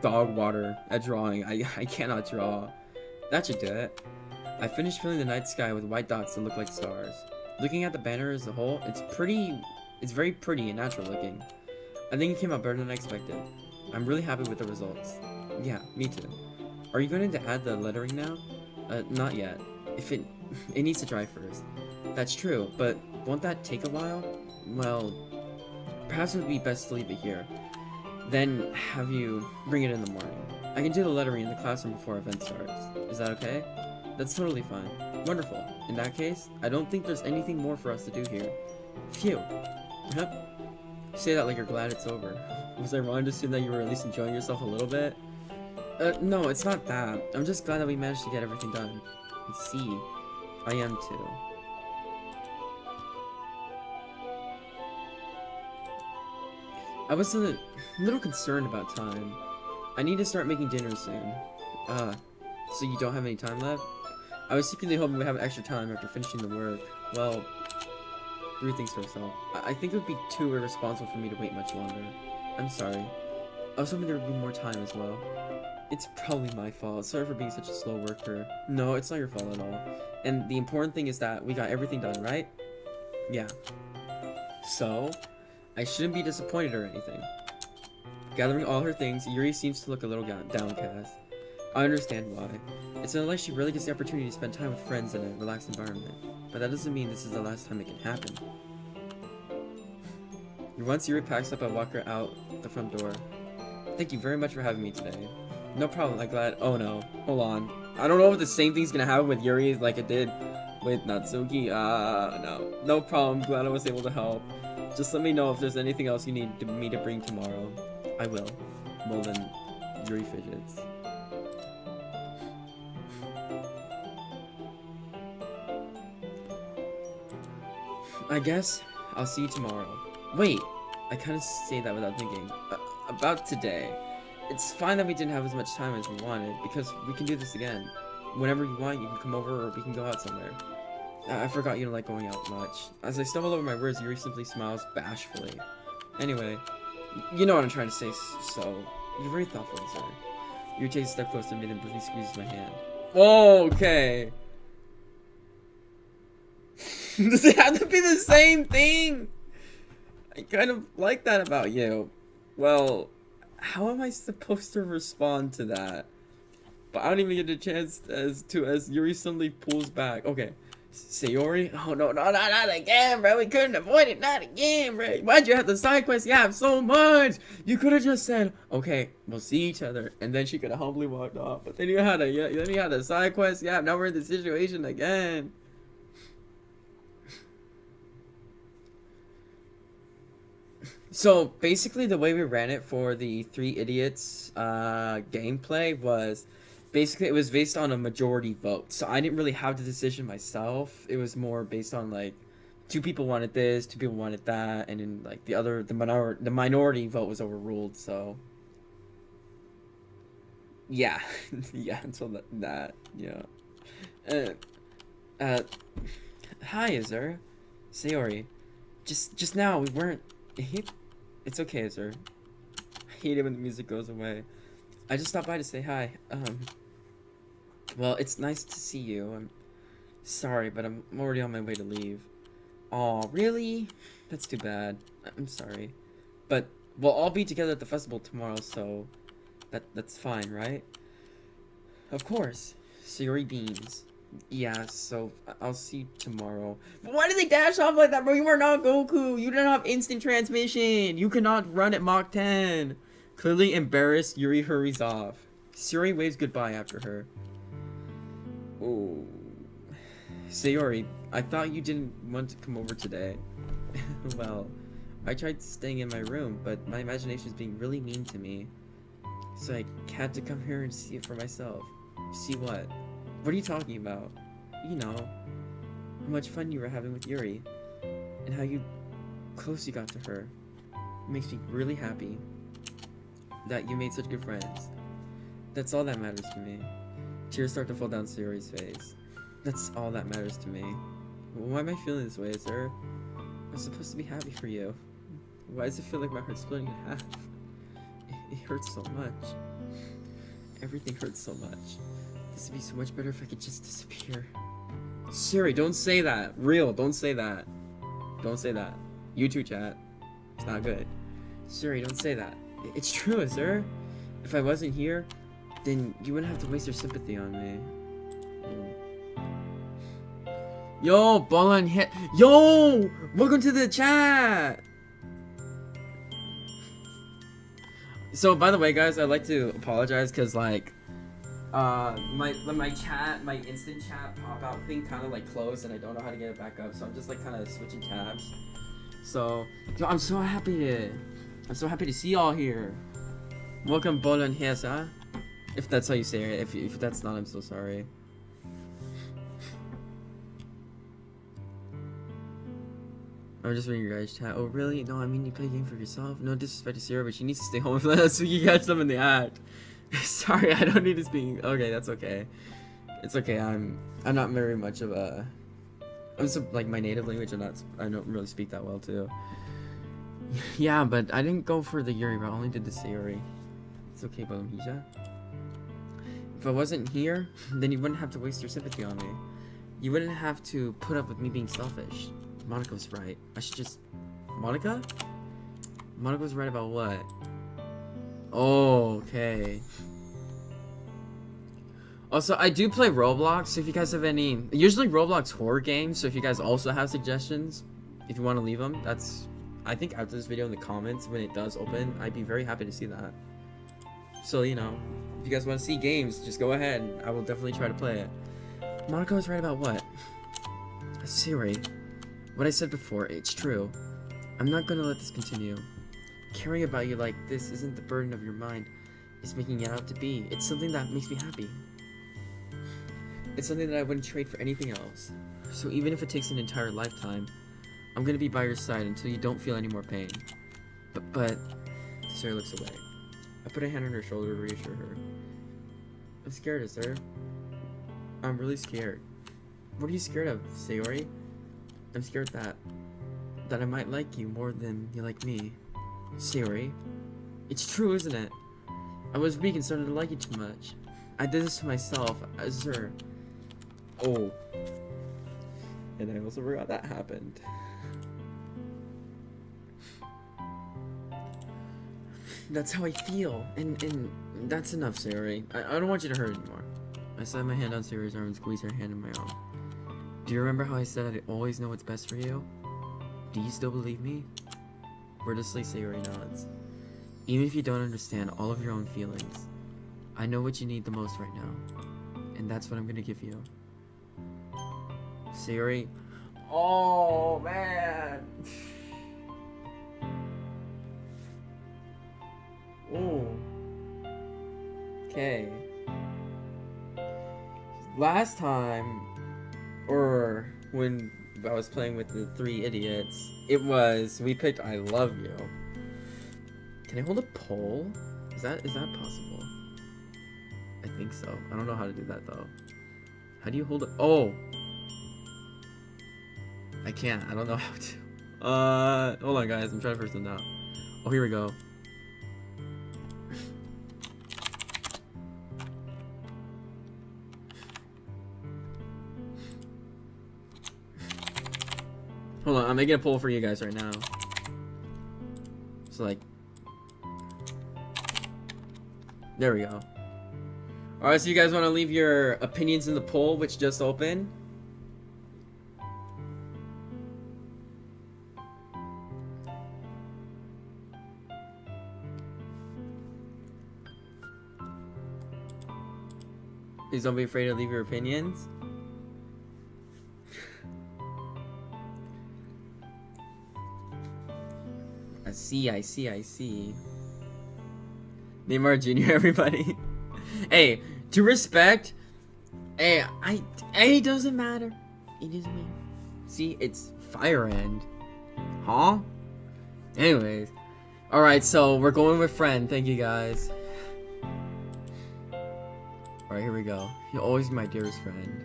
dog water at drawing. I cannot draw. That should do it. I finished filling the night sky with white dots that look like stars. Looking at the banner as a whole, it's very pretty and natural looking. I think it came out better than I expected. I'm really happy with the results. Yeah, me too. Are you going to add the lettering now? Not yet. It needs to dry first. That's true, but won't that take a while? Well, perhaps it would be best to leave it here. Then have you bring it in the morning. I can do the lettering in the classroom before event starts. Is that okay? That's totally fine. Wonderful. In that case, I don't think there's anything more for us to do here. Phew. Yep. You say that like you're glad it's over. Was I wrong to assume that you were at least enjoying yourself a little bit? No, it's not that. I'm just glad that we managed to get everything done. I see. I am too. I was a little concerned about time. I need to start making dinner soon. So you don't have any time left? I was secretly hoping we'd have extra time after finishing the work. Well, Yuri thinks to herself. I think it would be too irresponsible for me to wait much longer. I'm sorry. I was hoping there would be more time as well. It's probably my fault. Sorry for being such a slow worker. No, it's not your fault at all. And the important thing is that we got everything done, right? Yeah. So, I shouldn't be disappointed or anything. Gathering all her things, Yuri seems to look a little downcast. I understand why. It's not like she really gets the opportunity to spend time with friends in a relaxed environment. But that doesn't mean this is the last time it can happen. Once Yuri packs up, I walk her out the front door. Thank you very much for having me today. No problem, I'm glad. Oh no, hold on. I don't know if the same thing's gonna happen with Yuri like it did with Natsuki. No. No problem, glad I was able to help. Just let me know if there's anything else you need me to bring tomorrow. I will. Well then, Yuri fidgets. I guess I'll see you tomorrow. Wait, I kind of say that without thinking. About today. It's fine that we didn't have as much time as we wanted, because we can do this again. Whenever you want, you can come over or we can go out somewhere. I forgot you don't like going out much. As I stumble over my words, Yuri simply smiles bashfully. Anyway, you know what I'm trying to say, so you're very thoughtful, sir. Yuri takes a step closer to me and briefly squeezes my hand. Okay. Does it have to be the same thing? I kind of like that about you. Well, how am I supposed to respond to that? But I don't even get a chance as Yuri suddenly pulls back. Okay, Sayori? Oh no, no, not again, bro. We couldn't avoid it, not again, bro. Why'd you have the side quest? You have so much. You could have just said, okay, we'll see each other, and then she could have humbly walked off. But then you had a side quest. Yeah, now we're in the situation again. So basically, the way we ran it for the Three Idiots gameplay was. Basically, it was based on a majority vote, so I didn't really have the decision myself. It was more based on like, 2 people wanted this, 2 people wanted that, and then like the minority vote was overruled. So, yeah, yeah. Until that, yeah. Uh, hi, Azur, Sayori. Just now we weren't. It's okay, Azur. I hate it when the music goes away. I just stopped by to say hi. Well, it's nice to see you. I'm sorry, but I'm already on my way to leave. Aw, really? That's too bad. I'm sorry. But we'll all be together at the festival tomorrow, so that's fine, right? Of course. Sayori beams. Yeah, so I'll see you tomorrow. But why did they dash off like that, bro? You are not Goku. You didn't have instant transmission. You cannot run at Mach 10. Clearly embarrassed, Yuri hurries off. Sayori waves goodbye after her. Oh. Sayori, I thought you didn't want to come over today. Well, I tried staying in my room, but my imagination is being really mean to me. So I had to come here and see it for myself. See what? What are you talking about? You know, how much fun you were having with Yuri, and how close you got to her. It makes me really happy that you made such good friends. That's all that matters to me. Tears start to fall down Sayori's face. That's all that matters to me. Why am I feeling this way, sir? I'm supposed to be happy for you. Why does it feel like my heart's splitting in half? It hurts so much. Everything hurts so much. This would be so much better if I could just disappear. Siri, don't say that. Real, don't say that. Don't say that. You too, chat. It's not good. Siri, don't say that. It's true, sir. If I wasn't here, then you wouldn't have to waste your sympathy on me. Yo, ball on hit. Yo, welcome to the chat. So, by the way, guys, I'd like to apologize because like, my chat, my instant chat pop out thing kind of like closed, and I don't know how to get it back up. So I'm just like kind of switching tabs. So, yo, I'm so happy to see y'all here. Welcome, Bolon Hesa. If that's how you say it. If that's not, I'm so sorry. I'm just reading your guys' chat. Oh, really? No, I mean, you play a game for yourself. No disrespect to Sarah, but she needs to stay home with us so you catch them in the act. Sorry, I don't need to speak. Okay, that's okay. It's okay. I'm not very much of a. I'm so, like my native language. I don't really speak that well too. Yeah, but I didn't go for the Yuri, but I only did the Sayori. It's okay, Balomhija. If I wasn't here, then you wouldn't have to waste your sympathy on me. You wouldn't have to put up with me being selfish. Monica's right. I should just... Monica? Monica's right about what? Oh, okay. Also, I do play Roblox, so if you guys have any... Usually Roblox horror games, so if you guys also have suggestions, if you want to leave them, that's... I think after this video in the comments, when it does open, I'd be very happy to see that. So, you know, if you guys want to see games, just go ahead. I will definitely try to play it. Monica was right about what? Siri. What I said before, it's true. I'm not gonna let this continue. Caring about you like this isn't the burden of your mind. It's making it out to be. It's something that makes me happy. It's something that I wouldn't trade for anything else. So even if it takes an entire lifetime, I'm gonna be by your side until you don't feel any more pain. But... Sarah looks away. I put a hand on her shoulder to reassure her. I'm scared, sir. I'm really scared. What are you scared of, Sayori? I'm scared that I might like you more than you like me. Sayori. It's true, isn't it? I was weak and started to like you too much. I did this to myself, Azur. Oh. And I also forgot that happened. That's how I feel. And that's enough, Sayori. I don't want you to hurt anymore. I slide my hand on Sayori's arm and squeeze her hand in my arm. Do you remember how I said I'd always know what's best for you? Do you still believe me? Wordlessly, Sayori nods. Even if you don't understand all of your own feelings, I know what you need the most right now, and that's what I'm gonna give you. Sayori. Oh man. Oh. Okay. Last time, or when I was playing with the 3 idiots, we picked I love you. Can I hold a poll? Is that possible? I think so. I don't know how to do that though. How do you hold it? Oh! I can't. I don't know how to. Hold on guys. I'm trying to figure something out. Oh, here we go. Hold on. I'm making a poll for you guys right now. So like... There we go. Alright, so you guys want to leave your opinions in the poll, which just opened? Please don't be afraid to leave your opinions. I see. Neymar Jr., everybody. Hey, to respect. Hey, it doesn't matter. It doesn't matter. See, it's Fire End. Huh? Anyways. Alright, so we're going with friend. Thank you guys. Alright, here we go. You'll always be my dearest friend.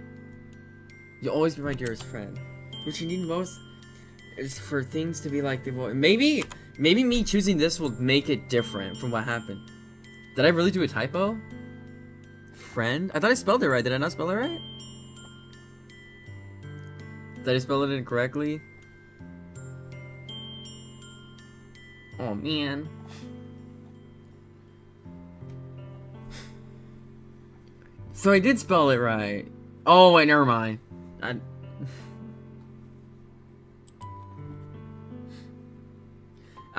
You'll always be my dearest friend. What you need most is for things to be like they will. Maybe me choosing this will make it different from what happened. Did I really do a typo? Friend? I thought I spelled it right. Did I not spell it right? Did I spell it incorrectly? Oh man. So I did spell it right. Oh wait, never mind.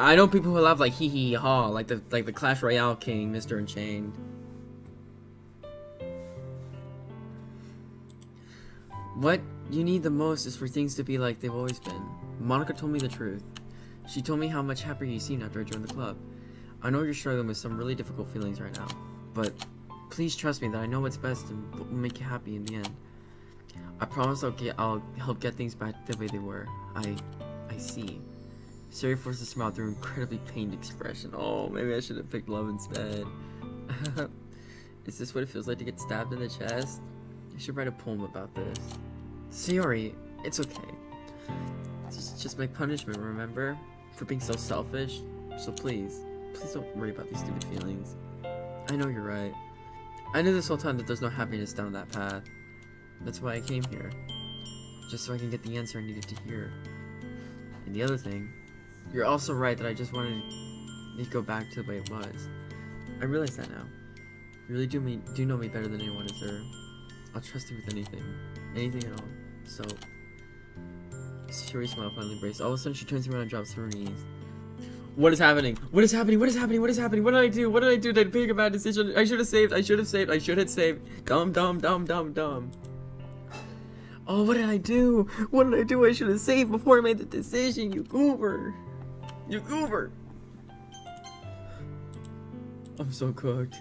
I know people who love like hee hee ha, like the Clash Royale king, Mr. Unchained. What you need the most is for things to be like they've always been. Monica told me the truth. She told me how much happier you seemed after I joined the club. I know you're struggling with some really difficult feelings right now, but please trust me that I know what's best and will make you happy in the end. I promise I'll help get things back the way they were. I see. Sari forced a smile through an incredibly pained expression. Oh, maybe I should have picked love instead. Is this what it feels like to get stabbed in the chest? I should write a poem about this. Sayori, it's okay. It's just my punishment, remember? For being so selfish. So please don't worry about these stupid feelings. I know you're right. I knew this whole time that there's no happiness down that path. That's why I came here. Just so I can get the answer I needed to hear. And the other thing, you're also right that I just wanted it to go back to the way it was. I realize that now. You really do know me better than anyone deserves. I'll trust you with anything at all. So, Sayori's smile finally breaks. All of a sudden, she turns around and drops to her knees. What is happening? What is happening? What is happening? What is happening? What did I do? What did I do? Did I make a bad decision? I should have saved. I should have saved. Dumb. Oh, what did I do? What did I do? I should have saved before I made the decision. You goober. I'm so cooked.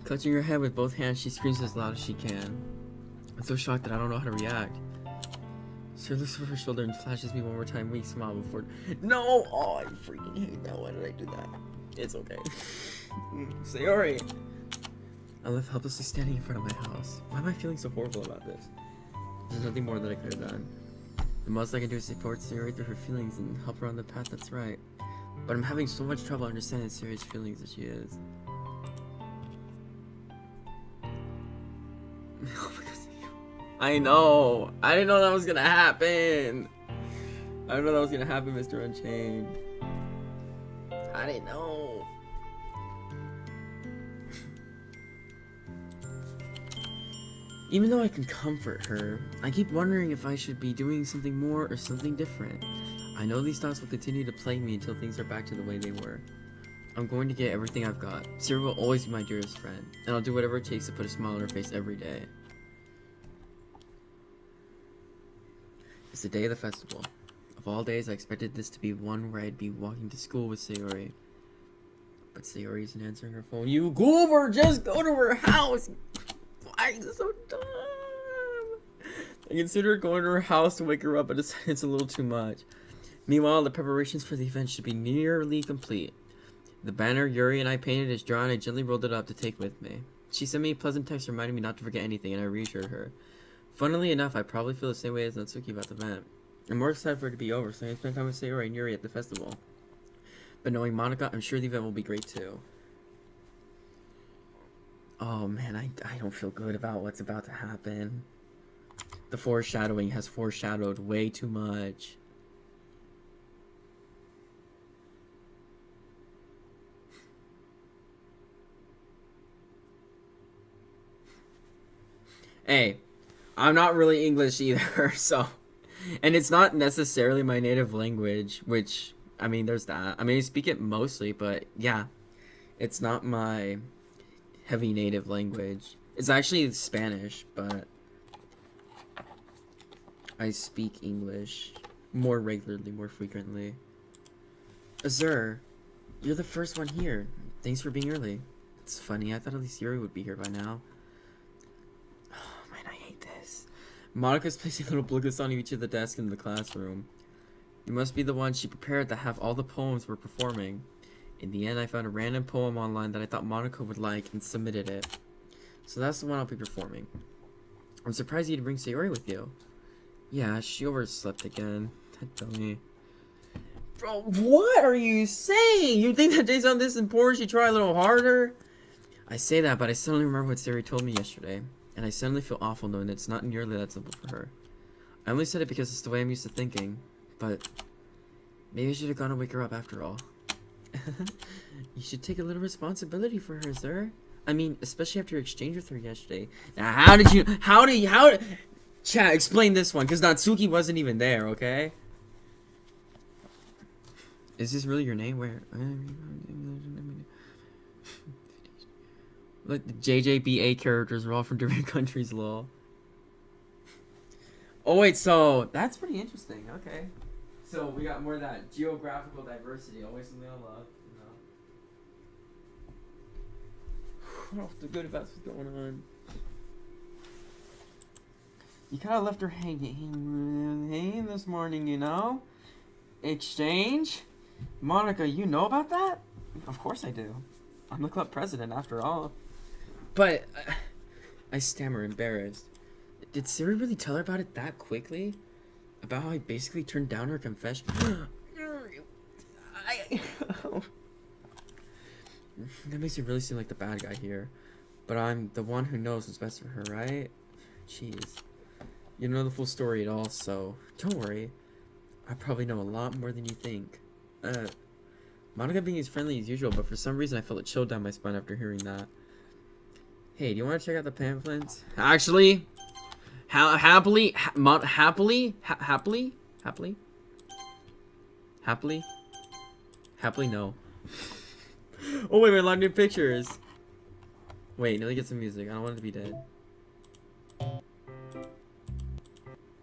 Clutching her head with both hands, she screams as loud as she can. I'm so shocked that I don't know how to react. Sir looks over her shoulder and flashes me one more time. Weak smile before. No! Oh, I freaking hate that. Why did I do that? It's okay. Sayori! I left helplessly standing in front of my house. Why am I feeling so horrible about this? There's nothing more that I could have done. The most I can do is support Sayori through her feelings and help her on the path that's right. But I'm having so much trouble understanding Sayori's feelings as she is. Oh my god. I know. I didn't know that was gonna happen. I didn't know that was gonna happen, Mr. Unchained. I didn't know. Even though I can comfort her, I keep wondering if I should be doing something more or something different. I know these thoughts will continue to plague me until things are back to the way they were. I'm going to get everything I've got. Sarah will always be my dearest friend, and I'll do whatever it takes to put a smile on her face every day. It's the day of the festival. Of all days, I expected this to be one where I'd be walking to school with Sayori. But Sayori isn't answering her phone. You goober! Just go to her house! Why is it so dumb? I considered going to her house to wake her up, but it's a little too much. Meanwhile, the preparations for the event should be nearly complete. The banner Yuri and I painted is drawn, and I gently rolled it up to take with me. She sent me a pleasant text reminding me not to forget anything, and I reassured her. Funnily enough, I probably feel the same way as Natsuki about the event. I'm more excited for it to be over, so I can spend time with Sayori and Yuri at the festival. But knowing Monica, I'm sure the event will be great too. Oh man, I don't feel good about what's about to happen. The foreshadowing has foreshadowed way too much. Hey, I'm not really English either, so... And it's not necessarily my native language, which, I mean, there's that. I mean, I speak it mostly, but yeah. It's not my heavy native language. It's actually Spanish, but... I speak English more regularly, more frequently. Azur, you're the first one here. Thanks for being early. It's funny, I thought at least Yuri would be here by now. Monica's placing little booklets on each of the desks in the classroom. You must be the one she prepared to have all the poems we're performing. In the end, I found a random poem online that I thought Monica would like and submitted it. So that's the one I'll be performing. I'm surprised you didn't bring Sayori with you. Yeah, she overslept again. That dummy. Bro, what are you saying? You think that day's on this important? She try a little harder? I say that, but I suddenly remember what Sayori told me yesterday. And I suddenly feel awful knowing that it's not nearly that simple for her. I only said it because it's the way I'm used to thinking, but maybe I should have gone and wake her up after all. You should take a little responsibility for her, sir. I mean, especially after your exchange with her yesterday. Now, how Chat, explain this one, because Natsuki wasn't even there, okay? Is this really your name? Where? Like the JJBA characters are all from different countries, lol. Oh wait, so that's pretty interesting. Okay, so we got more of that geographical diversity. Always something I love. You know. I don't feel good about what's going on. You kind of left her hanging this morning, you know. Exchange, Monica, you know about that? Of course I do. I'm the club president, after all. But, I stammer, embarrassed. Did Siri really tell her about it that quickly? About how I basically turned down her confession? That makes me really seem like the bad guy here. But I'm the one who knows what's best for her, right? Jeez. You know the full story at all, so don't worry. I probably know a lot more than you think. Monica being as friendly as usual, but for some reason I felt a chill down my spine after hearing that. Hey, do you want to check out the pamphlets? Actually, happily, no. Oh wait, a lot of new pictures. Wait, let me get some music. I don't want it to be dead.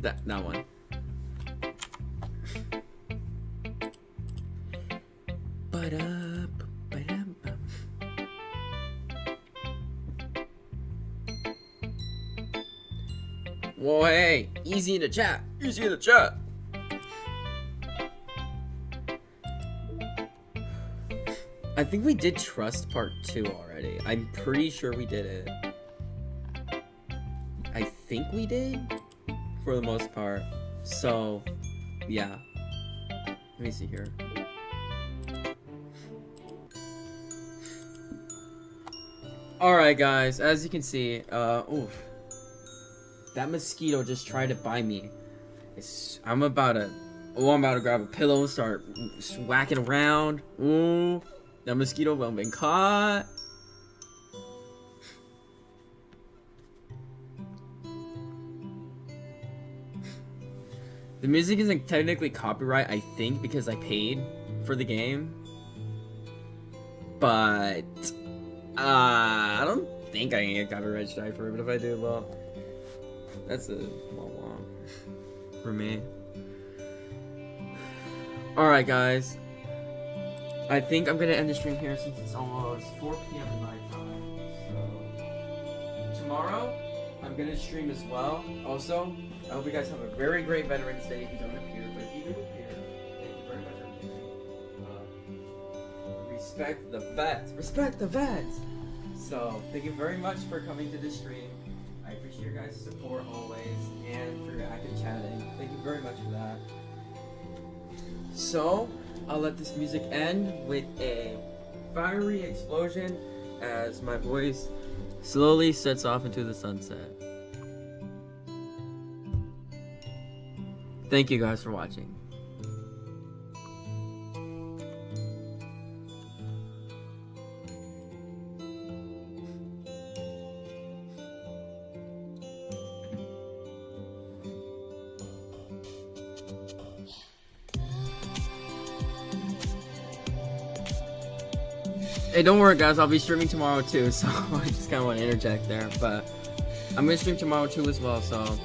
That one. Whoa, hey, easy in the chat. Easy in the chat. I think we did Trust Part 2 already. I'm pretty sure we did it. I think we did, for the most part. So, yeah. Let me see here. Alright guys, as you can see, oof. That mosquito just tried to bite me. I'm about to grab a pillow and start whacking around. Ooh, that mosquito well been caught. The music isn't technically copyright, I think, because I paid for the game. But I don't think I can get copyright strike for it, but if I do, well, that's a wah-wah for me. Alright, guys. I think I'm gonna end the stream here since it's almost 4 p.m. my time. So tomorrow, I'm gonna stream as well. Also, I hope you guys have a very great Veterans Day if you don't appear, but if you do appear, thank you very much for appearing. Respect the vets! Respect the vets! So, thank you very much for coming to this stream. I appreciate your guys' support always, and for your active chatting. Thank you very much for that. So, I'll let this music end with a fiery explosion as my voice slowly sets off into the sunset. Thank you guys for watching. Hey, don't worry guys, I'll be streaming tomorrow too, so I just kinda wanna interject there, but I'm gonna stream tomorrow too as well, so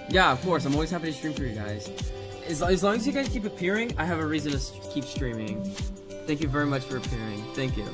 yeah, of course, I'm always happy to stream for you guys. As long as you guys keep appearing, I have a reason to keep streaming. Thank you very much for appearing. Thank you.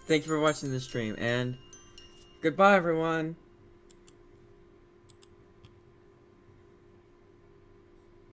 Thank you for watching this stream, and goodbye everyone!